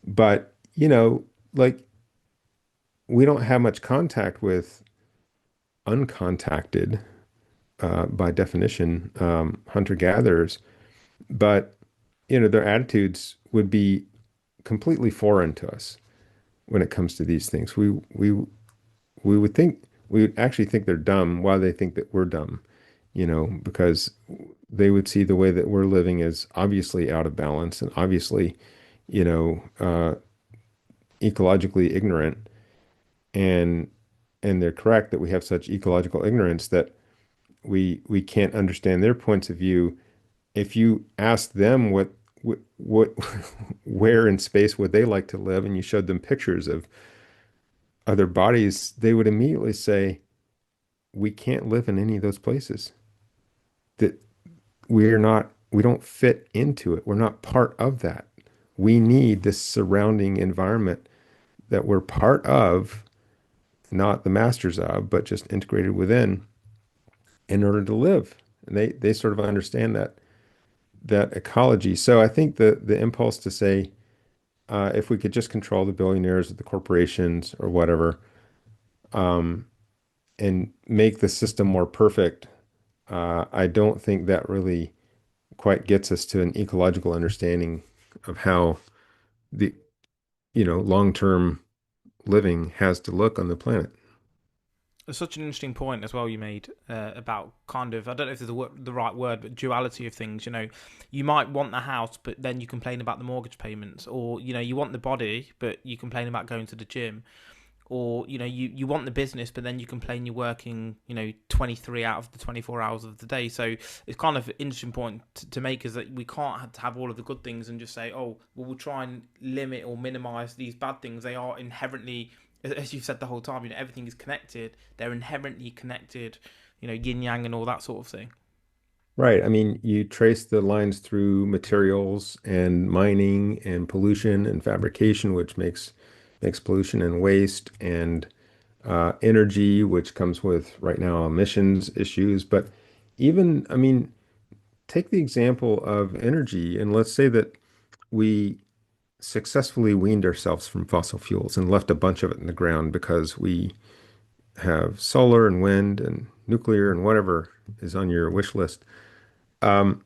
but, like, we don't have much contact with uncontacted, by definition, hunter-gatherers. But, their attitudes would be completely foreign to us when it comes to these things. We would think we would actually think they're dumb while they think that we're dumb, because they would see the way that we're living as obviously out of balance and obviously, you know, uh, ecologically ignorant. And they're correct that we have such ecological ignorance that we can't understand their points of view. If you ask them what where in space would they like to live, and you showed them pictures of other bodies, they would immediately say, we can't live in any of those places. That we don't fit into it. We're not part of that. We need this surrounding environment that we're part of, not the masters of, but just integrated within in order to live. And they sort of understand that ecology. So I think the impulse to say, if we could just control the billionaires or the corporations or whatever, um, and make the system more perfect, I don't think that really quite gets us to an ecological understanding of how the, long-term living has to look on the planet. It's such an interesting point as well you made about kind of, I don't know if there's the right word, but duality of things. You might want the house, but then you complain about the mortgage payments, or you want the body, but you complain about going to the gym, or you want the business, but then you complain you're working 23 out of the 24 hours of the day. So it's kind of an interesting point to make, is that we can't have all of the good things and just say, oh well, we'll try and limit or minimize these bad things. They are inherently, as you've said the whole time, everything is connected. They're inherently connected, yin yang and all that sort of thing. Right. I mean, you trace the lines through materials and mining and pollution and fabrication, which makes pollution and waste, and energy, which comes with right now emissions issues. But even, I mean, take the example of energy, and let's say that we successfully weaned ourselves from fossil fuels and left a bunch of it in the ground because we have solar and wind and nuclear and whatever is on your wish list. Um,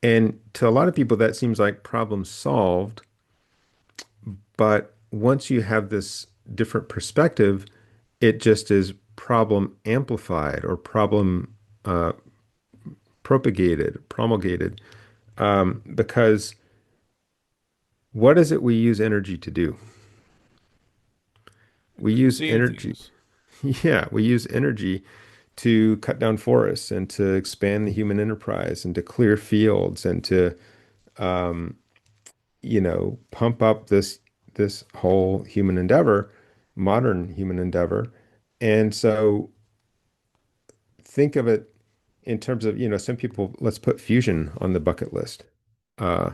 and to a lot of people, that seems like problem solved. But once you have this different perspective, it just is problem amplified or problem promulgated, because what is it we use energy to do? We use Consume energy. things. Yeah, we use energy to cut down forests and to expand the human enterprise and to clear fields and to, um, pump up this whole human endeavor, modern human endeavor. And so think of it in terms of, some people, let's put fusion on the bucket list. Uh,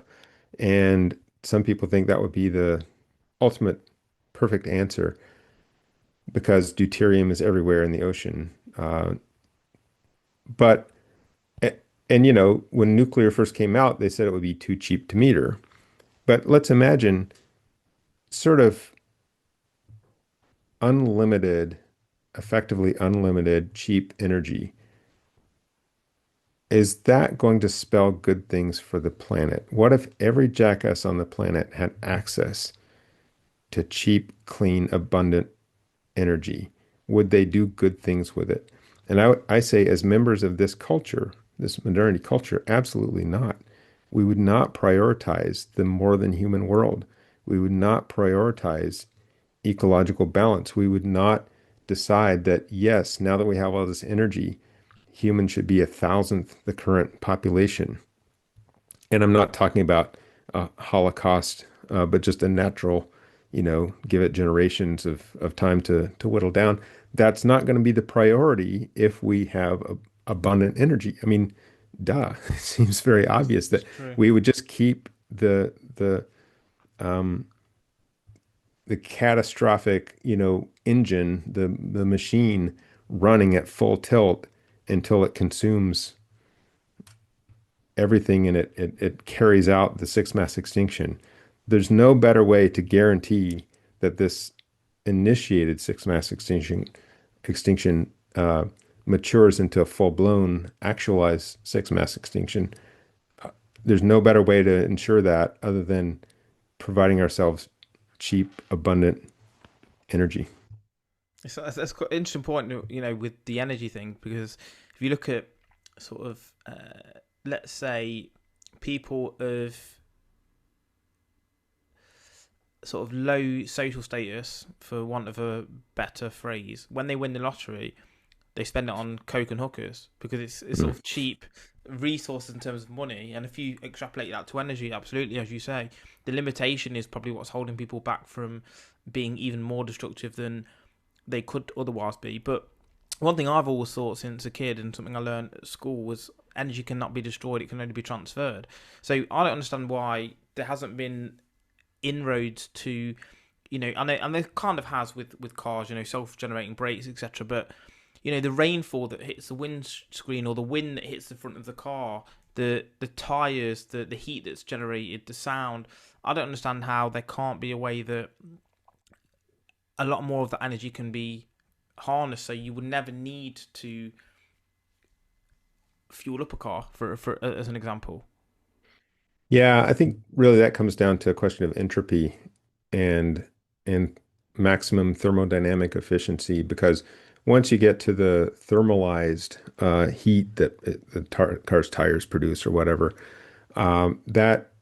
and some people think that would be the ultimate perfect answer because deuterium is everywhere in the ocean. But and when nuclear first came out, they said it would be too cheap to meter. But let's imagine sort of unlimited, effectively unlimited cheap energy. Is that going to spell good things for the planet? What if every jackass on the planet had access to cheap, clean, abundant energy? Would they do good things with it? And I say, as members of this culture, this modernity culture, absolutely not. We would not prioritize the more than human world. We would not prioritize ecological balance. We would not decide that, yes, now that we have all this energy, humans should be 1,000th the current population. And I'm not talking about a Holocaust, but just a natural, give it generations of time to whittle down. That's not going to be the priority if we have abundant energy. I mean, duh, it seems very obvious It's that true. we would just keep um, the catastrophic, engine, the machine running at full tilt until it consumes everything and it carries out the sixth mass extinction. There's no better way to guarantee that this initiated sixth mass extinction matures into a full-blown actualized sixth mass extinction. There's no better way to ensure that other than providing ourselves cheap, abundant energy. That's quite an interesting point, with the energy thing, because if you look at sort of, let's say, people of sort of low social status, for want of a better phrase, when they win the lottery, they spend it on coke and hookers because it's sort Mm. of cheap resources in terms of money. And if you extrapolate that to energy, absolutely, as you say, the limitation is probably what's holding people back from being even more destructive than they could otherwise be. But one thing I've always thought since a kid, and something I learned at school, was energy cannot be destroyed; it can only be transferred. So I don't understand why there hasn't been inroads to, and there kind of has with cars, self-generating brakes, etc. But the rainfall that hits the windscreen or the wind that hits the front of the car, the tires, the heat that's generated, the sound. I don't understand how there can't be a way that a lot more of that energy can be harnessed, so you would never need to fuel up a car for as an example. Yeah, I think really that comes down to a question of entropy and and maximum thermodynamic efficiency because once you get to the thermalized heat that the car's tires produce or whatever, that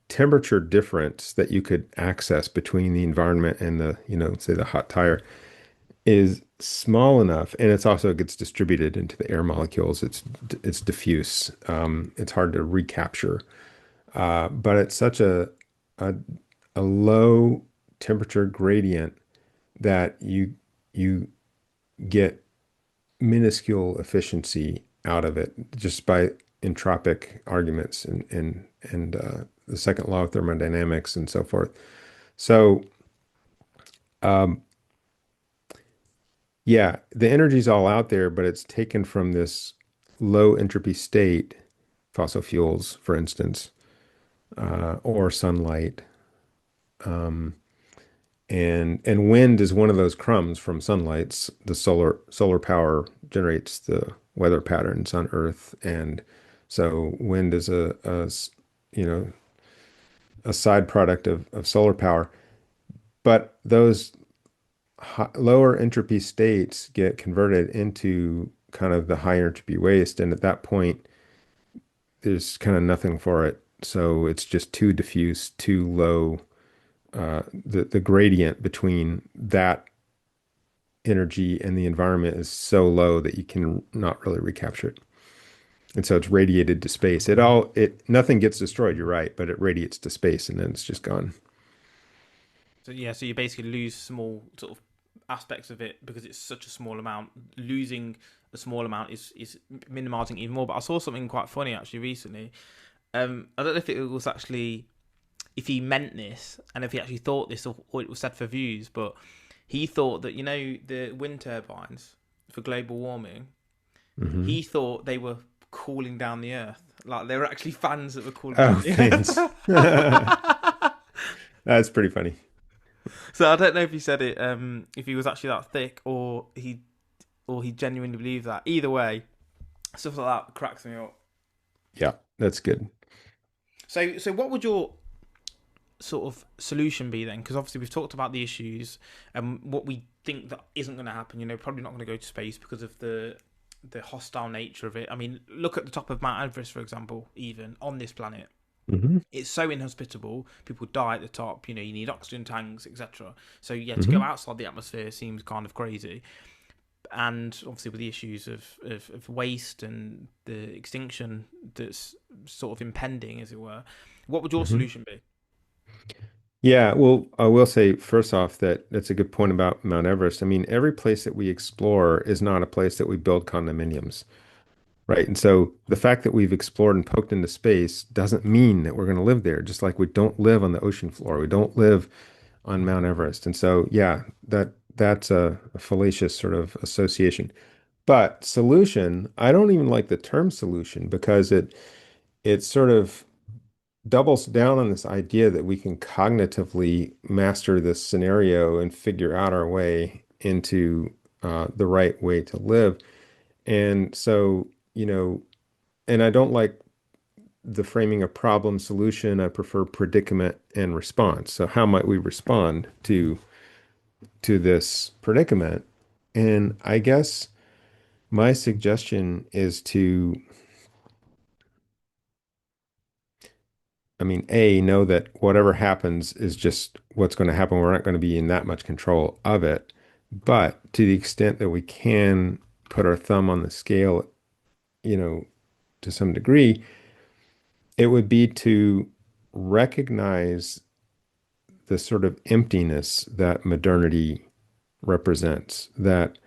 temperature difference that you could access between the environment and the, say the hot tire is small enough, and it's also gets distributed into the air molecules. It's diffuse. It's hard to recapture. But it's such a a low temperature gradient that you get minuscule efficiency out of it just by entropic arguments and the second law of thermodynamics and so forth. So um, yeah, the energy's all out there, but it's taken from this low entropy state, fossil fuels, for instance, or sunlight. Um, and wind is one of those crumbs from sunlight. The solar power generates the weather patterns on Earth, and so wind is you know a side product of solar power. But those lower entropy states get converted into kind of the higher entropy waste, and at that point, there's kind of nothing for it. So it's just too diffuse, too low. The gradient between that energy and the environment is so low that you can not really recapture it. And so it's radiated to space. It nothing gets destroyed, you're right, but it radiates to space and then it's just gone. So yeah, so you basically lose small sort of aspects of it because it's such a small amount. Losing a small amount is minimizing even more. But I saw something quite funny actually recently. I don't know if it was actually if he meant this and if he actually thought this or it was said for views, but he thought that the wind turbines for global warming. Hmm. He thought they were cooling down the earth. Like they were actually fans that were cooling Oh, down the fans. earth. That's pretty funny. So I don't know if he said it, if he was actually that thick, or he genuinely believed that. Either way, stuff like that cracks me up. Yeah, that's good. So what would your sort of solution be then? Because obviously we've talked about the issues and what we think that isn't going to happen. Probably not going to go to space because of the hostile nature of it. I mean, look at the top of Mount Everest, for example. Even on this planet, Hmm. it's so inhospitable. People die at the top. You need oxygen tanks, etc. So yeah, to go Hmm. outside the atmosphere seems kind of crazy. And obviously with the issues of waste and the extinction that's sort of impending, as it were, what would your Hmm. solution be? Yeah, well, I will say first off that that's a good point about Mount Everest. I mean, every place that we explore is not a place that we build condominiums, right? And so the fact that we've explored and poked into space doesn't mean that we're going to live there, just like we don't live on the ocean floor. We don't live on Mount Everest. And so, yeah, that's a fallacious sort of association. But solution, I don't even like the term solution because it sort of doubles down on this idea that we can cognitively master this scenario and figure out our way into the right way to live. And so, and I don't like the framing of problem solution. I prefer predicament and response. So how might we respond to this predicament? And I guess my suggestion is to, I mean, A, know that whatever happens is just what's going to happen. We're not going to be in that much control of it. But to the extent that we can put our thumb on the scale, you know, to some degree, it would be to recognize the sort of emptiness that modernity represents, that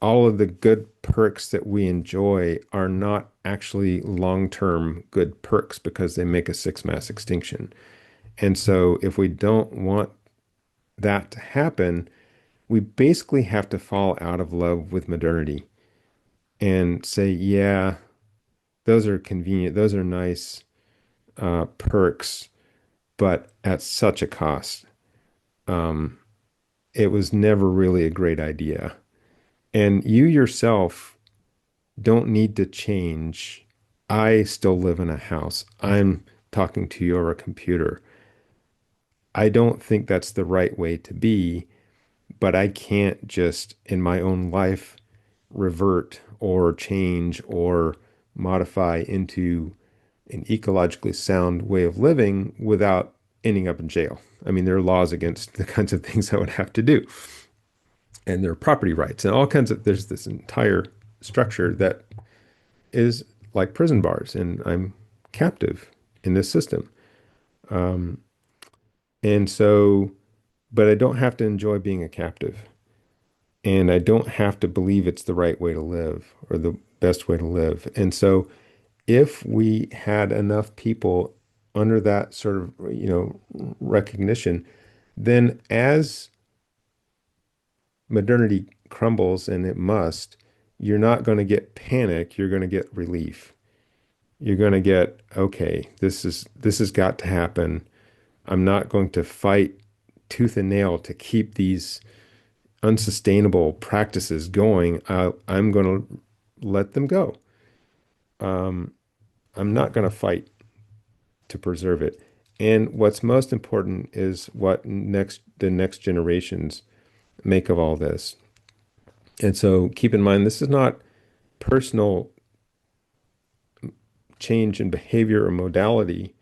all of the good perks that we enjoy are not actually long-term good perks because they make a six-mass extinction. And so if we don't want that to happen, we basically have to fall out of love with modernity and say, yeah, those are convenient, those are nice perks, but at such a cost. Um, it was never really a great idea. And you yourself don't need to change. I still live in a house. I'm talking to you over a computer. I don't think that's the right way to be, but I can't just in my own life revert or change or modify into an ecologically sound way of living without ending up in jail. I mean, there are laws against the kinds of things I would have to do, and there are property rights and all kinds of, there's this entire structure that is like prison bars, and I'm captive in this system. Um, and so, but I don't have to enjoy being a captive. And I don't have to believe it's the right way to live or the best way to live. And so, if we had enough people under that sort of, recognition, then as modernity crumbles, and it must, you're not going to get panic, you're going to get relief. You're going to get, okay, this has got to happen. I'm not going to fight tooth and nail to keep these unsustainable practices going. I'm going to let them go. Um, I'm not going to fight to preserve it. And what's most important is what the next generations make of all this. And so keep in mind, this is not personal change in behavior or modality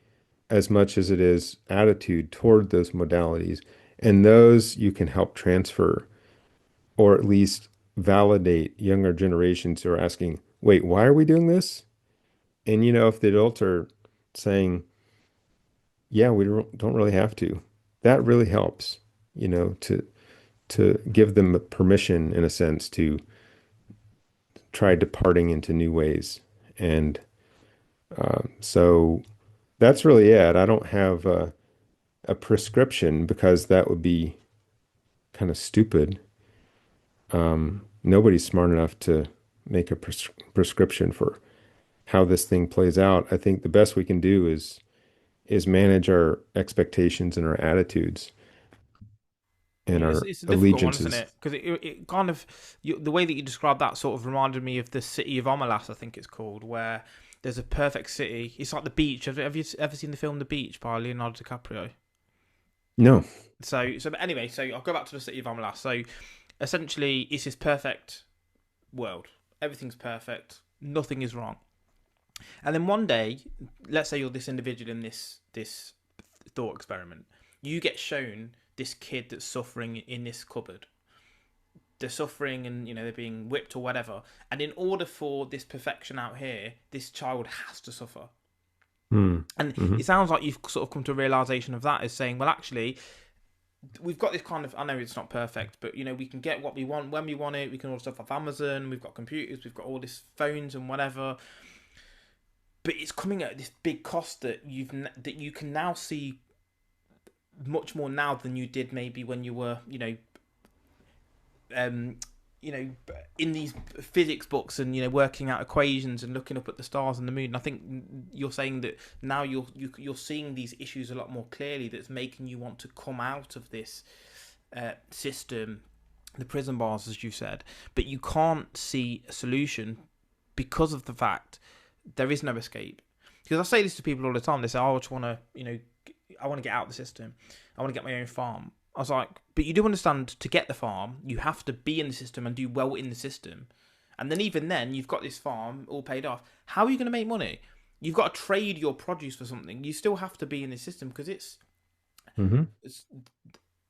as much as it is attitude toward those modalities. And those you can help transfer or at least validate younger generations who are asking, wait, why are we doing this? And if the adults are saying, yeah, we don't really have to, that really helps, to give them permission in a sense to try departing into new ways. And so that's really it. I don't have a prescription because that would be kind of stupid. Nobody's smart enough to make a prescription for how this thing plays out. I think the best we can do is manage our expectations and our attitudes and Yeah, our it's a difficult one, isn't allegiances. it? Because it kind of the way that you described that sort of reminded me of the city of Omelas, I think it's called, where there's a perfect city. It's like the beach. Have you ever seen the film The Beach by Leonardo DiCaprio? No. But anyway, so I'll go back to the city of Omelas. So essentially, it's this perfect world. Everything's perfect. Nothing is wrong. And then one day, let's say you're this individual in this thought experiment, you get shown this kid that's suffering in this cupboard. They're suffering and they're being whipped or whatever. And in order for this perfection out here, this child has to suffer. Hmm. And Hmm. it sounds like you've sort of come to a realization of that, is saying, well, actually, we've got this kind of, I know it's not perfect, but we can get what we want when we want it. We can order stuff off Amazon. We've got computers. We've got all these phones and whatever. But it's coming at this big cost that you can now see much more now than you did maybe when you were um in these physics books and working out equations and looking up at the stars and the moon. And I think you're saying that now you're seeing these issues a lot more clearly. That's making you want to come out of this system, the prison bars, as you said. But you can't see a solution because of the fact there is no escape. Because I say this to people all the time. They say, "Oh, I just want to, I want to get out of the system. I want to get my own farm." I was like, "But you do understand, to get the farm, you have to be in the system and do well in the system. And then even then, you've got this farm all paid off. How are you going to make money? You've got to trade your produce for something. You still have to be in the system because Hmm. it's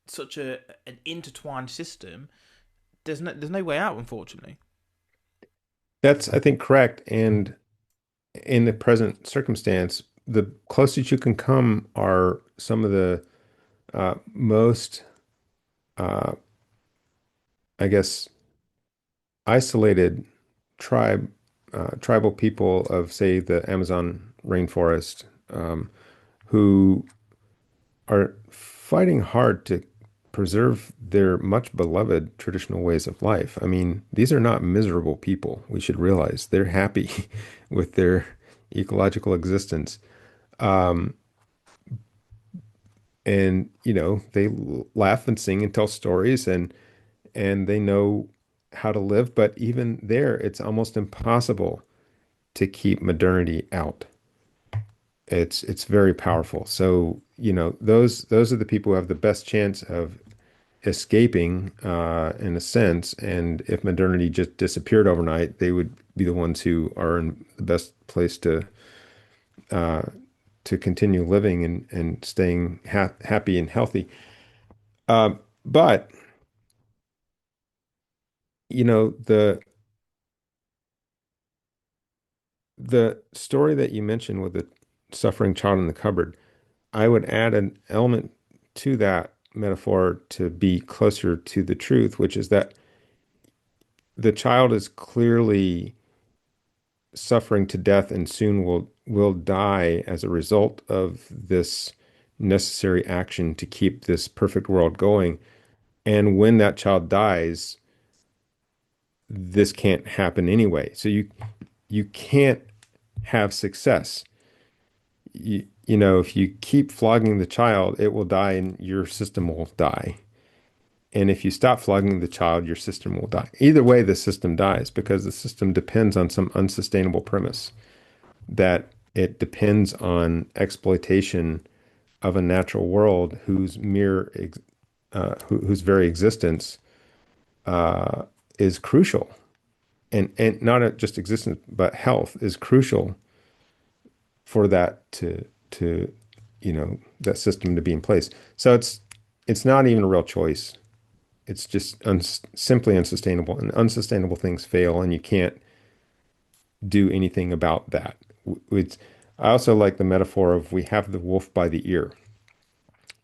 such an intertwined system. There's no way out, unfortunately." That's, I think, correct. And in the present circumstance, the closest you can come are some of the most, uh, I guess, isolated tribal people of, say, the Amazon rainforest, who are fighting hard to preserve their much beloved traditional ways of life. I mean, these are not miserable people. We should realize they're happy with their ecological existence. Um, and they laugh and sing and tell stories, and they know how to live, but even there it's almost impossible to keep modernity out. It's very powerful. So those are the people who have the best chance of escaping, in a sense. And if modernity just disappeared overnight, they would be the ones who are in the best place uh, to continue living and staying happy and healthy. But the story that you mentioned with the suffering child in the cupboard, I would add an element to that metaphor to be closer to the truth, which is that the child is clearly suffering to death and soon will die as a result of this necessary action to keep this perfect world going. And when that child dies, this can't happen anyway. So you can't have success. If you keep flogging the child, it will die and your system will die. And if you stop flogging the child, your system will die. Either way, the system dies because the system depends on some unsustainable premise that it depends on exploitation of a natural world whose very existence uh, is crucial, and not just existence, but health is crucial for that to that system to be in place. So it's not even a real choice. It's just simply unsustainable, and unsustainable things fail, and you can't do anything about that. It's, I also like the metaphor of we have the wolf by the ear,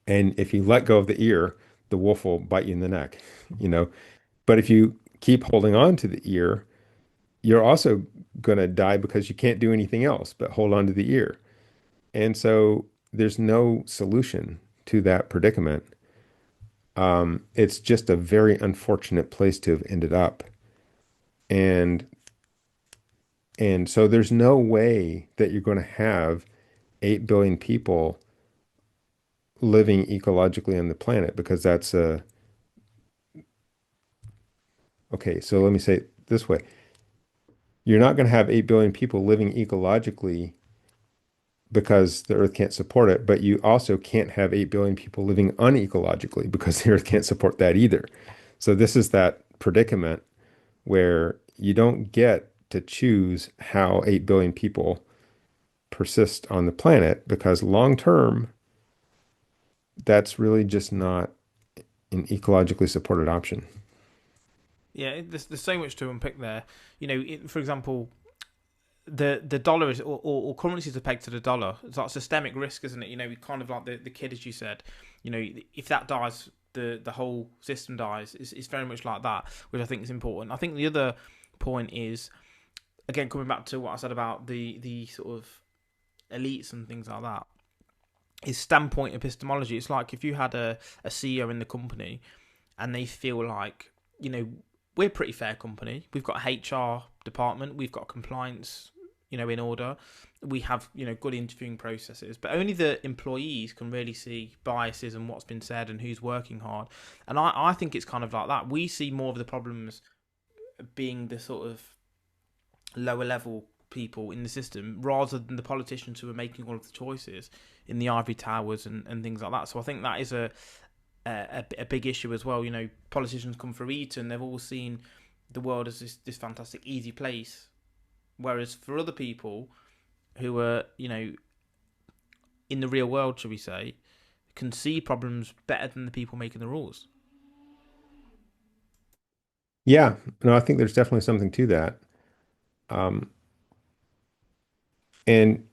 and if you let go of the ear, the wolf will bite you in the neck, you know. But if you keep holding on to the ear, you're also going to die because you can't do anything else but hold on to the ear. And so there's no solution to that predicament. It's just a very unfortunate place to have ended up. And so there's no way that you're going to have 8 billion people living ecologically on the planet because that's a, okay, so let me say it this way. You're not going to have 8 billion people living ecologically because the earth can't support it, but you also can't have 8 billion people living unecologically because the earth can't support that either. So this is that predicament where you don't get to choose how 8 billion people persist on the planet because long term, that's really just not an ecologically supported option. Yeah, there's so much to unpick there. For example, the dollar is or currencies are pegged to the dollar. It's like systemic risk, isn't it? Kind of like the kid, as you said. If that dies, the whole system dies. It's very much like that, which I think is important. I think the other point is, again, coming back to what I said about the sort of elites and things like that, is standpoint epistemology. It's like if you had a CEO in the company and they feel like, we're a pretty fair company. We've got a HR department. We've got compliance, in order. We have, good interviewing processes. But only the employees can really see biases and what's been said and who's working hard. And I think it's kind of like that. We see more of the problems being the sort of lower level people in the system rather than the politicians who are making all of the choices in the ivory towers and things like that. So I think that is a big issue as well. Politicians come from Eton, they've all seen the world as this fantastic, easy place. Whereas for other people who are, in the real world, shall we say, can see problems better than the people making the rules. Yeah, no, I think there's definitely something to that. Um, and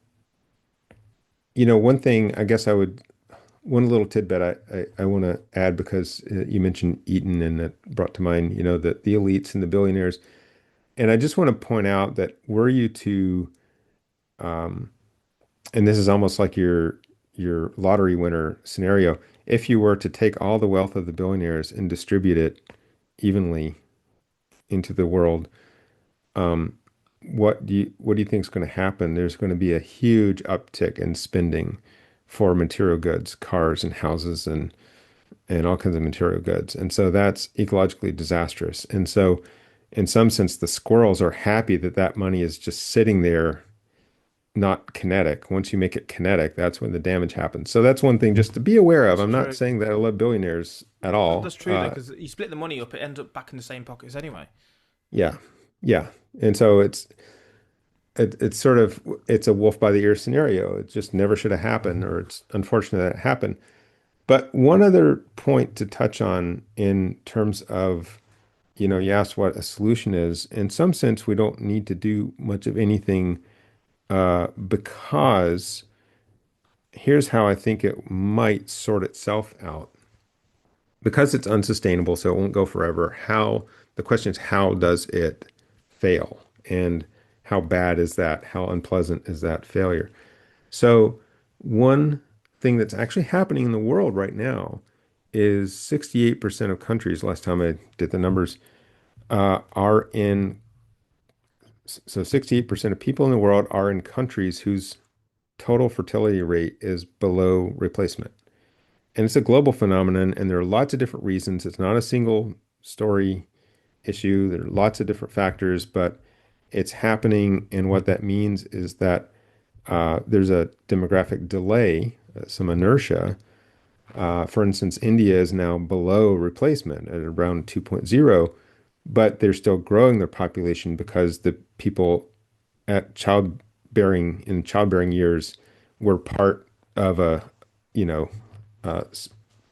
one thing I guess one little tidbit I want to add because you mentioned Eaton and that brought to mind, the elites and the billionaires. And I just want to point out that were you to, um, and this is almost like your lottery winner scenario, if you were to take all the wealth of the billionaires and distribute it evenly into the world, um, what do you think is going to happen? There's going to be a huge uptick in spending for material goods, cars and houses and all kinds of material goods. And so that's ecologically disastrous. And so in some sense, the squirrels are happy that that money is just sitting there, not kinetic. Once you make it kinetic, that's when the damage happens. So that's one thing just to be aware of. That's I'm not true. saying that I love billionaires at all. That's true though, because you split the money up, it ends up back in the same pockets anyway. Yeah, yeah. And so it's sort of it's a wolf by the ear scenario. It just never should have happened, or it's unfortunate that it happened. But one other point to touch on in terms of, you asked what a solution is. In some sense, we don't need to do much of anything because here's how I think it might sort itself out. Because it's unsustainable, so it won't go forever. The question is, how does it fail? And how bad is that? How unpleasant is that failure? So, one thing that's actually happening in the world right now is 68% of countries, last time I did the numbers, are in, so 68% of people in the world are in countries whose total fertility rate is below replacement. And it's a global phenomenon, and there are lots of different reasons. It's not a single story issue. There are lots of different factors, but it's happening. And what that means is that there's a demographic delay, some inertia. For instance, India is now below replacement at around 2.0, but they're still growing their population because the people at bearing in childbearing years were part of a, you know, uh,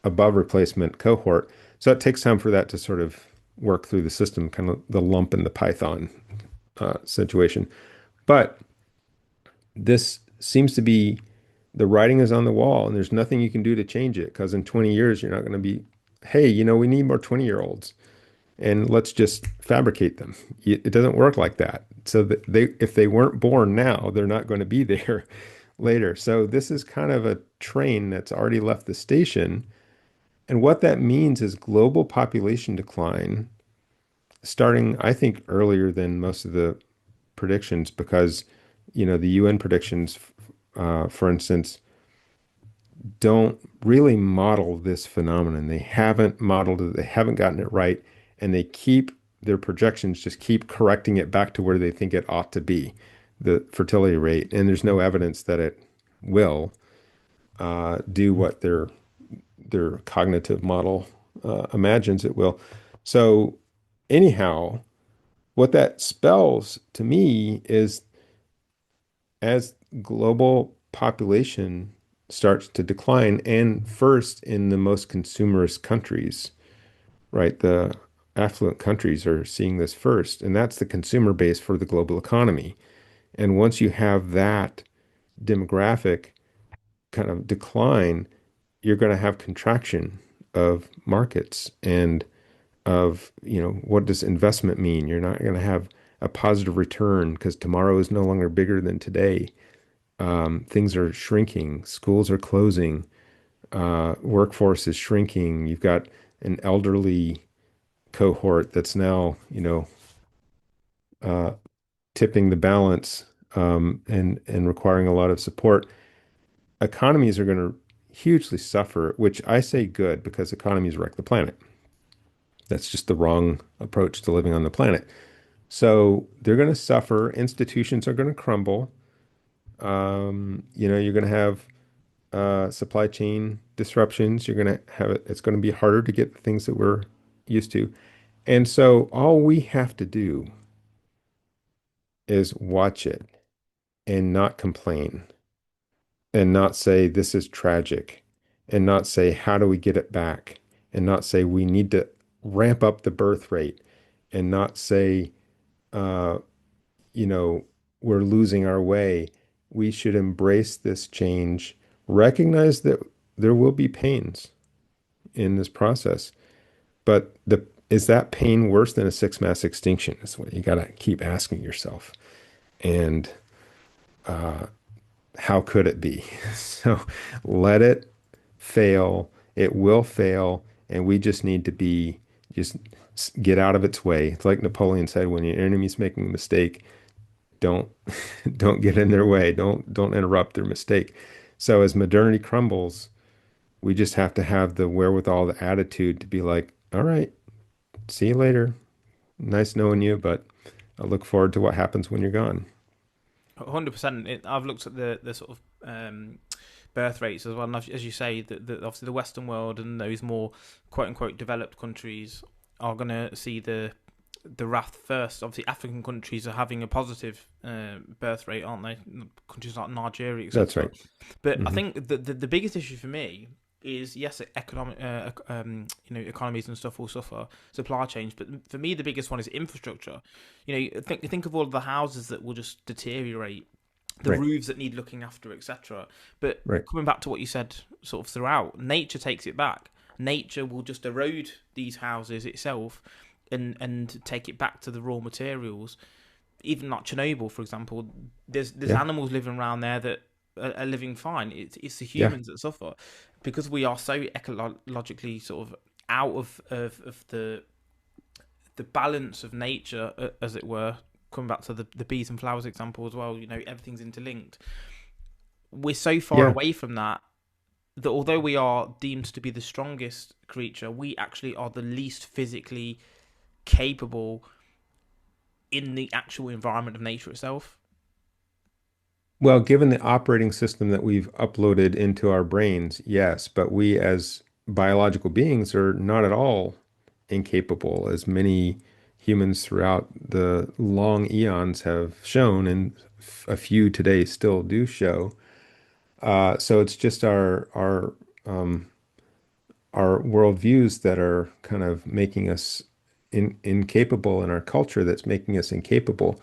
above replacement cohort. So it takes time for that to sort of work through the system, kind of the lump in the python situation. But this seems to be the writing is on the wall, and there's nothing you can do to change it because in 20 years, you're not going to be, hey, we need more 20-year-olds and let's just fabricate them. It doesn't work like that. So that if they weren't born now, they're not going to be there later. So this is kind of a train that's already left the station. And what that means is global population decline starting, I think, earlier than most of the predictions because, the UN predictions, for instance, don't really model this phenomenon. They haven't modeled it, they haven't gotten it right, and their projections just keep correcting it back to where they think it ought to be, the fertility rate. And there's no evidence that it will do what their cognitive model imagines it will. So anyhow, what that spells to me is as global population starts to decline, and first in the most consumerist countries, right? The affluent countries are seeing this first, and that's the consumer base for the global economy. And once you have that demographic kind of decline, you're going to have contraction of markets and of, what does investment mean? You're not going to have a positive return because tomorrow is no longer bigger than today. Things are shrinking, schools are closing, workforce is shrinking. You've got an elderly cohort that's now, uh, tipping the balance and requiring a lot of support. Economies are going to hugely suffer, which I say good because economies wreck the planet. That's just the wrong approach to living on the planet. So they're going to suffer. Institutions are going to crumble. You're going to have supply chain disruptions. You're going to have it. It's going to be harder to get the things that we're used to. And so all we have to do is watch it and not complain and not say this is tragic and not say how do we get it back and not say we need to ramp up the birth rate and not say, uh, you know, we're losing our way. We should embrace this change, recognize that there will be pains in this process, but is that pain worse than a six mass extinction? Is what you got to keep asking yourself. And how could it be? So let it fail. It will fail, and we just need to just get out of its way. It's like Napoleon said, when your enemy's making a mistake, don't don't get in their way. Don't interrupt their mistake. So as modernity crumbles, we just have to have the wherewithal, the attitude to be like, all right, see you later. Nice knowing you, but I look forward to what happens when you're gone. 100%. I've looked at the sort of birth rates as well, and as you say, that obviously the Western world and those more quote unquote developed countries are going to see the wrath first. Obviously, African countries are having a positive birth rate, aren't they? Countries like Nigeria, That's etc. right. But I Hmm. think the biggest issue for me is yes, economic, economies and stuff will suffer, supply chains. But for me, the biggest one is infrastructure. Think of all of the houses that will just deteriorate, the Right. roofs that need looking after, etc. But Right. coming back to what you said, sort of throughout, nature takes it back. Nature will just erode these houses itself, and take it back to the raw materials. Even like Chernobyl, for example, there's Yeah. animals living around there that are living fine. It's the Yeah. humans that suffer because we are so ecologically sort of out of the balance of nature, as it were. Coming back to the bees and flowers example as well, everything's interlinked. We're so far Yeah. away from that that although we are deemed to be the strongest creature, we actually are the least physically capable in the actual environment of nature itself. Well, given the operating system that we've uploaded into our brains, yes, but we as biological beings are not at all incapable, as many humans throughout the long eons have shown, and a few today still do show. So it's just our worldviews that are kind of making us incapable in our culture that's making us incapable.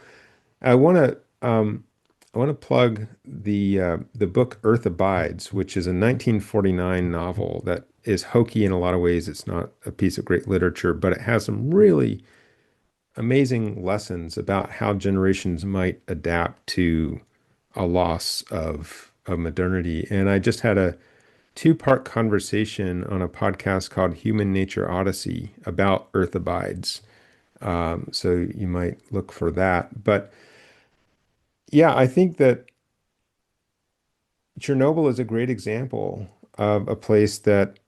I want to I want to plug the book Earth Abides, which is a 1949 novel that is hokey in a lot of ways. It's not a piece of great literature, but it has some really amazing lessons about how generations might adapt to a loss of modernity. And I just had a two-part conversation on a podcast called Human Nature Odyssey about Earth Abides. So you might look for that. But yeah, I think that Chernobyl is a great example of a place that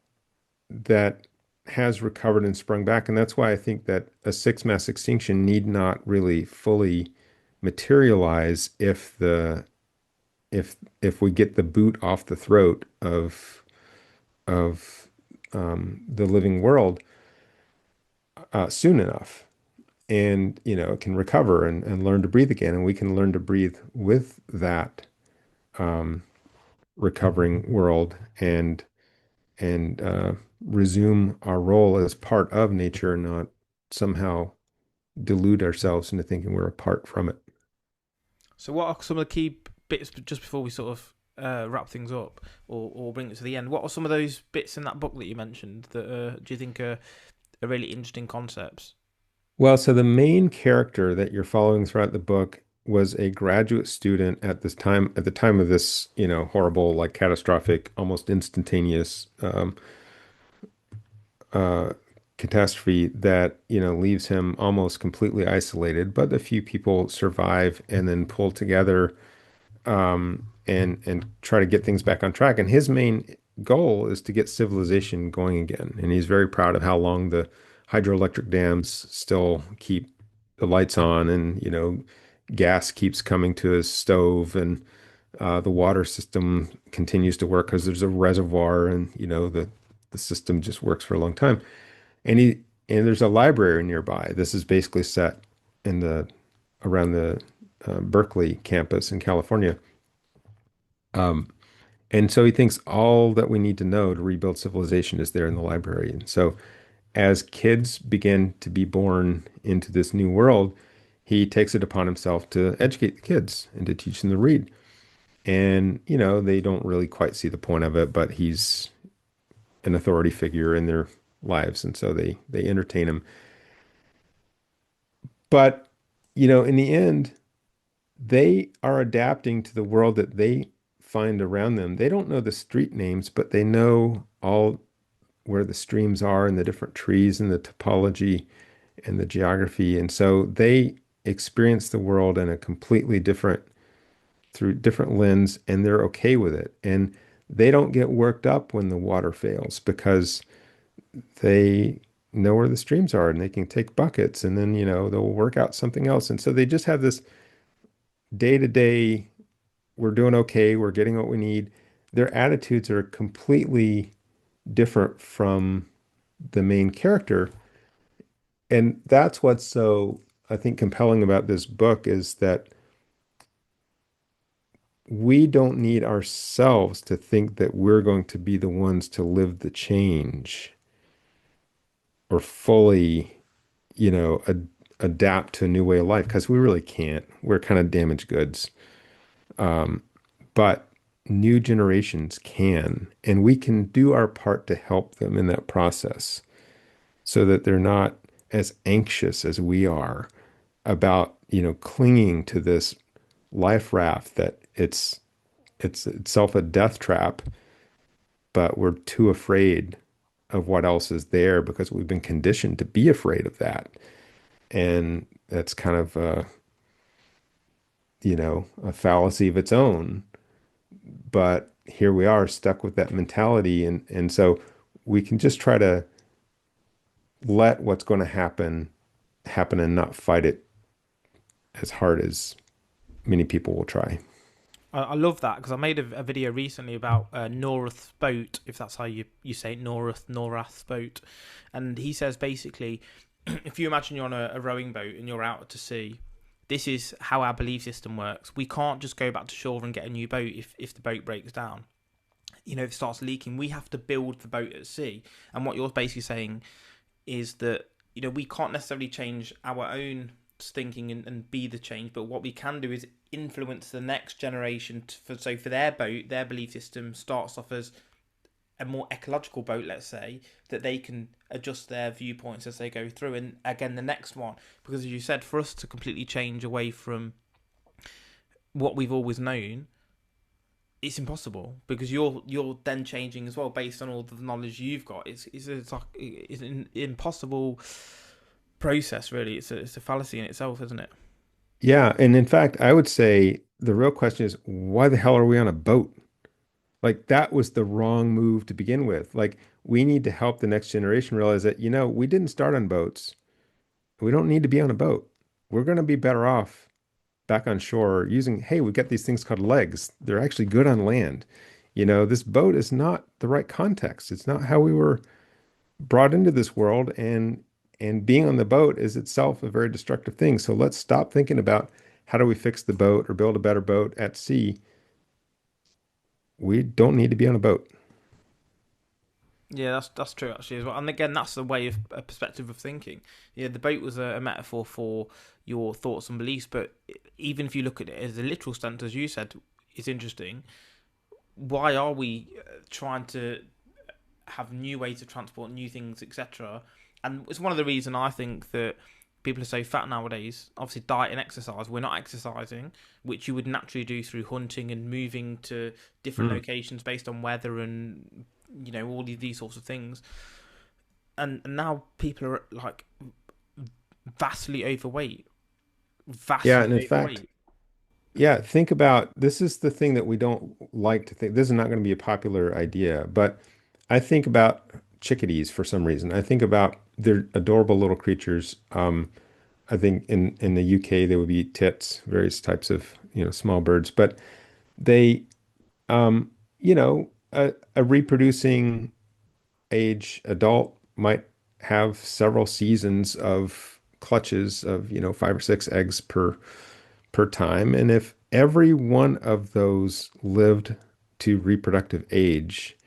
has recovered and sprung back. And that's why I think that a sixth mass extinction need not really fully materialize if we get the boot off the throat of the living world soon enough. And it can recover and learn to breathe again. And we can learn to breathe with that um, recovering world and resume our role as part of nature, and not somehow delude ourselves into thinking we're apart from it. So, what are some of the key bits just before we sort of wrap things up or bring it to the end? What are some of those bits in that book that you mentioned that do you think are really interesting concepts? Well, so the main character that you're following throughout the book was a graduate student at the time of this, horrible, like catastrophic, almost instantaneous uh, catastrophe that, leaves him almost completely isolated. But a few people survive and then pull together and try to get things back on track. And his main goal is to get civilization going again. And he's very proud of how long the hydroelectric dams still keep the lights on, and gas keeps coming to his stove, and the water system continues to work because there's a reservoir, and the system just works for a long time. And he and there's a library nearby. This is basically set in the around the Berkeley campus in California. Um, and so he thinks all that we need to know to rebuild civilization is there in the library. And so as kids begin to be born into this new world, he takes it upon himself to educate the kids and to teach them to read. And, they don't really quite see the point of it, but he's an authority figure in their lives. And so they entertain him. But, in the end, they are adapting to the world that they find around them. They don't know the street names, but they know all where the streams are and the different trees and the topology and the geography. And so they experience the world in a completely different, through different lens, and they're okay with it. And they don't get worked up when the water fails because they know where the streams are and they can take buckets, and then, they'll work out something else. And so they just have this day to day, we're doing okay, we're getting what we need. Their attitudes are completely different from the main character. And that's what's so, I think, compelling about this book is that we don't need ourselves to think that we're going to be the ones to live the change or fully, adapt to a new way of life, because we really can't. We're kind of damaged goods. Um, but new generations can, and we can do our part to help them in that process so that they're not as anxious as we are about, clinging to this life raft that it's itself a death trap, but we're too afraid of what else is there because we've been conditioned to be afraid of that. And that's kind of a fallacy of its own. But here we are stuck with that mentality. And so we can just try to let what's going to happen and not fight it as hard as many people will try. I love that because I made a video recently about Norath's boat, if that's how you say it, Norath's boat. And he says basically, if you imagine you're on a rowing boat and you're out to sea, this is how our belief system works. We can't just go back to shore and get a new boat if the boat breaks down. If it starts leaking, we have to build the boat at sea. And what you're basically saying is that, we can't necessarily change our own thinking and be the change, but what we can do is influence the next generation for their boat, their belief system starts off as a more ecological boat, let's say, that they can adjust their viewpoints as they go through. And again, the next one, because as you said, for us to completely change away from what we've always known, it's impossible, because you're then changing as well based on all the knowledge you've got. It's an impossible process, really. It's a fallacy in itself, isn't it? Yeah, and in fact, I would say the real question is why the hell are we on a boat? Like that was the wrong move to begin with. Like we need to help the next generation realize that, we didn't start on boats. We don't need to be on a boat. We're going to be better off back on shore using, hey, we've got these things called legs. They're actually good on land. This boat is not the right context. It's not how we were brought into this world, and being on the boat is itself a very destructive thing. So let's stop thinking about how do we fix the boat or build a better boat at sea. We don't need to be on a boat. Yeah, that's true actually as well. And again, that's a perspective of thinking. Yeah, the boat was a metaphor for your thoughts and beliefs, but even if you look at it as a literal sense, as you said, it's interesting. Why are we trying to have new ways of transport, new things, etc.? And it's one of the reasons I think that people are so fat nowadays. Obviously, diet and exercise. We're not exercising, which you would naturally do through hunting and moving to different locations based on weather and all these sorts of things. And now people are like vastly overweight. Yeah, and in fact, yeah, think about this is the thing that we don't like to think. This is not going to be a popular idea, but I think about chickadees for some reason. I think about they're adorable little creatures. I think in the UK they would be tits, various types of small birds, but they a reproducing age adult might have several seasons of clutches of 5 or 6 eggs per time, and if every one of those lived to reproductive age,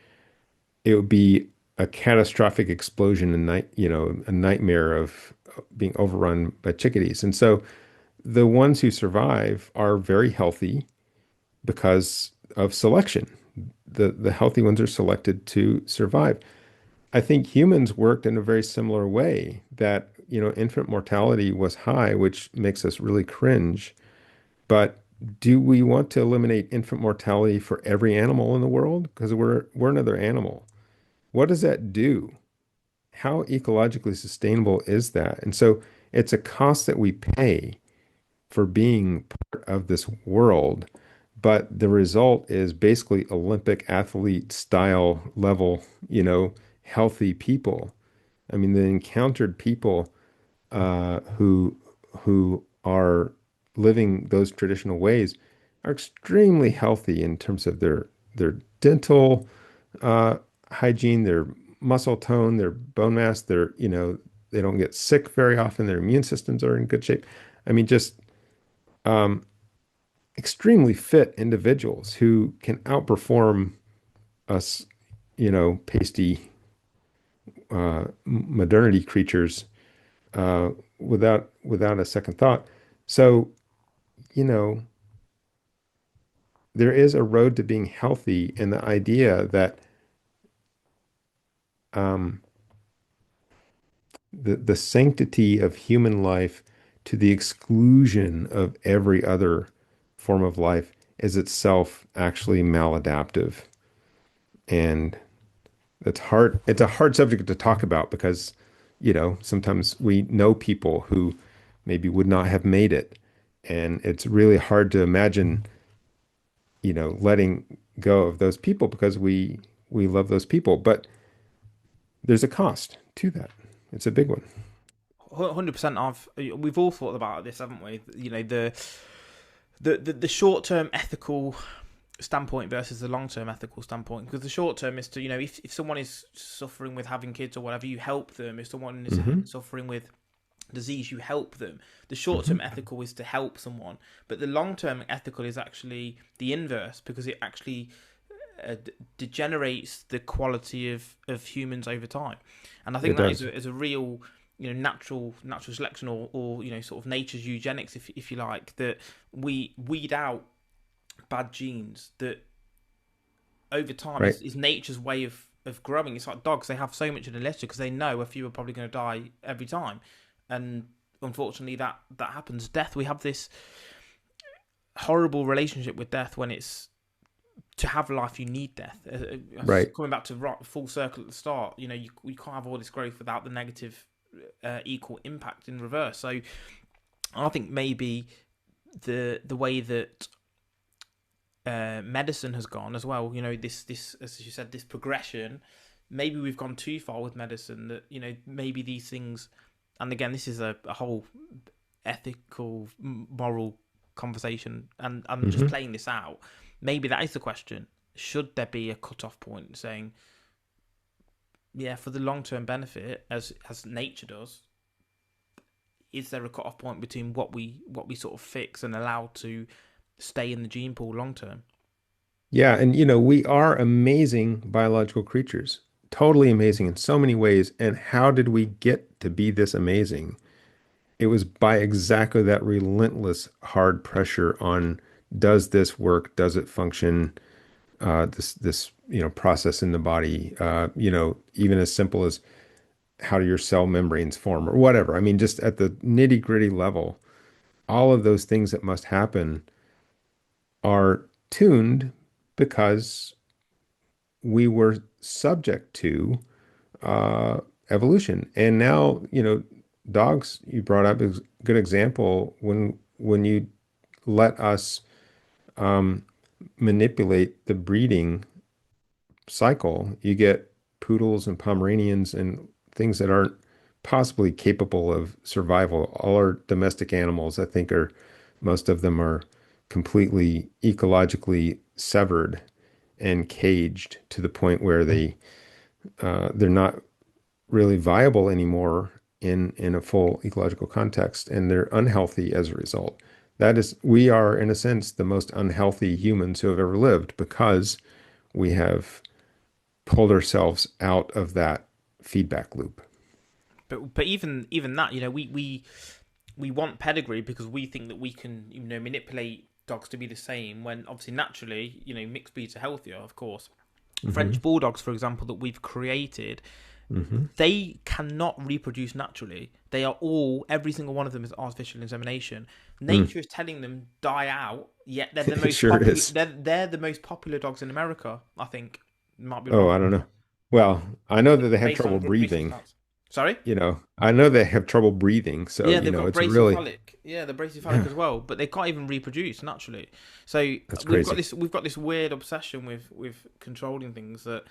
it would be a catastrophic explosion and a nightmare of being overrun by chickadees. And so the ones who survive are very healthy because of selection. The healthy ones are selected to survive. I think humans worked in a very similar way that, infant mortality was high, which makes us really cringe. But do we want to eliminate infant mortality for every animal in the world? Because we're another animal. What does that do? How ecologically sustainable is that? And so it's a cost that we pay for being part of this world, but the result is basically Olympic athlete style level, healthy people. I mean, the encountered people who are living those traditional ways are extremely healthy in terms of their dental uh, hygiene, their muscle tone, their bone mass, they don't get sick very often. Their immune systems are in good shape. I mean, just um, extremely fit individuals who can outperform us, pasty modernity creatures without a second thought. So, you know, there is a road to being healthy, and the idea that um, the sanctity of human life to the exclusion of every other form of life is itself actually maladaptive. And it's a hard subject to talk about because, sometimes we know people who maybe would not have made it. And it's really hard to imagine, letting go of those people because we love those people. But there's a cost to that. It's a big one. 100%. We've all thought about this, haven't we? The short term ethical standpoint versus the long term ethical standpoint. Because the short term is to, if someone is suffering with having kids or whatever, you help them. If someone is Hmm. suffering with disease, you help them. The short Hmm. term ethical is to help someone, but the long term ethical is actually the inverse, because it actually degenerates the quality of humans over time. And I think It that does. is a real, natural selection, or sort of nature's eugenics, if you like, that we weed out bad genes that over time Right. is nature's way of growing. It's like dogs; they have so much in the litter because they know a few are probably going to die every time, and unfortunately that happens. Death, we have this horrible relationship with death. When it's to have life, you need death. Right. Coming back to full circle at the start, you can't have all this growth without the negative equal impact in reverse. So I think maybe the way that medicine has gone as well, this as you said, this progression. Maybe we've gone too far with medicine. That maybe these things, and again, this is a whole ethical, moral conversation, and I'm just Hmm. playing this out. Maybe that is the question. Should there be a cut-off point saying, yeah, for the long-term benefit, as nature does, is there a cut-off point between what we sort of fix and allow to stay in the gene pool long term? Yeah, and we are amazing biological creatures, totally amazing in so many ways. And how did we get to be this amazing? It was by exactly that relentless hard pressure on, does this work? Does it function? This process in the body, even as simple as how do your cell membranes form or whatever. I mean, just at the nitty-gritty level, all of those things that must happen are tuned because we were subject to uh, evolution. And now, dogs you brought up is a good example. When you let us um, manipulate the breeding cycle, you get poodles and Pomeranians and things that aren't possibly capable of survival. All our domestic animals, I think, are most of them are completely ecologically severed and caged to the point where they're not really viable anymore in a full ecological context, and they're unhealthy as a result. That is, we are in a sense the most unhealthy humans who have ever lived because we have pulled ourselves out of that feedback loop. But even that, we want pedigree because we think that we can manipulate dogs to be the same, when obviously naturally mixed breeds are healthier, of course. Hmm. French bulldogs, for example, that we've created, Hmm. they cannot reproduce naturally. They are every single one of them is artificial insemination. Mm. Nature is telling them die out, yet they're the It most sure popular. is. They're the most popular dogs in America. I think, might be Oh, wrong, I don't know. Well, I know that they have based trouble on recent breathing. stats. Sorry. I know they have trouble breathing. So, Yeah, they've got it's a really, brachycephalic. Yeah, they're brachycephalic yeah, as well, but they can't even reproduce naturally. So that's we've got crazy. this weird obsession with controlling things that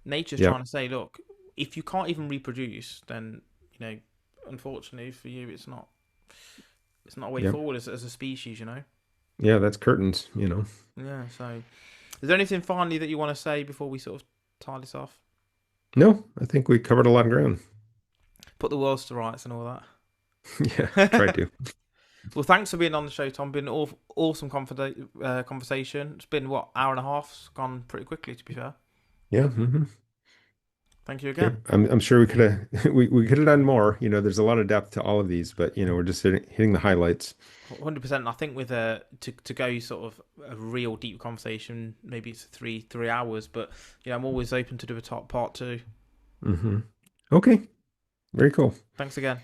nature's Yeah. trying to say. Look, if you can't even reproduce, then you know, unfortunately for you, it's not a way Yeah. forward as a species. Yeah, that's curtains. Yeah. So, is there anything finally that you want to say before we sort of tie this off? No, I think we covered a lot of ground. Put the world to rights and all Yeah, try that. to. Well, thanks for being on the show, Tom. Been an awesome conversation. It's been what, hour and a half? It's gone pretty quickly, to be fair. Yeah. Hmm. Thank you Yep. again. I'm sure we could have we could have done more. There's a lot of depth to all of these, but we're just hitting the highlights. 100%. I think with to go sort of a real deep conversation, maybe it's three hours, but I'm always open to do a top part two. Hmm. Okay. Very cool. Thanks again.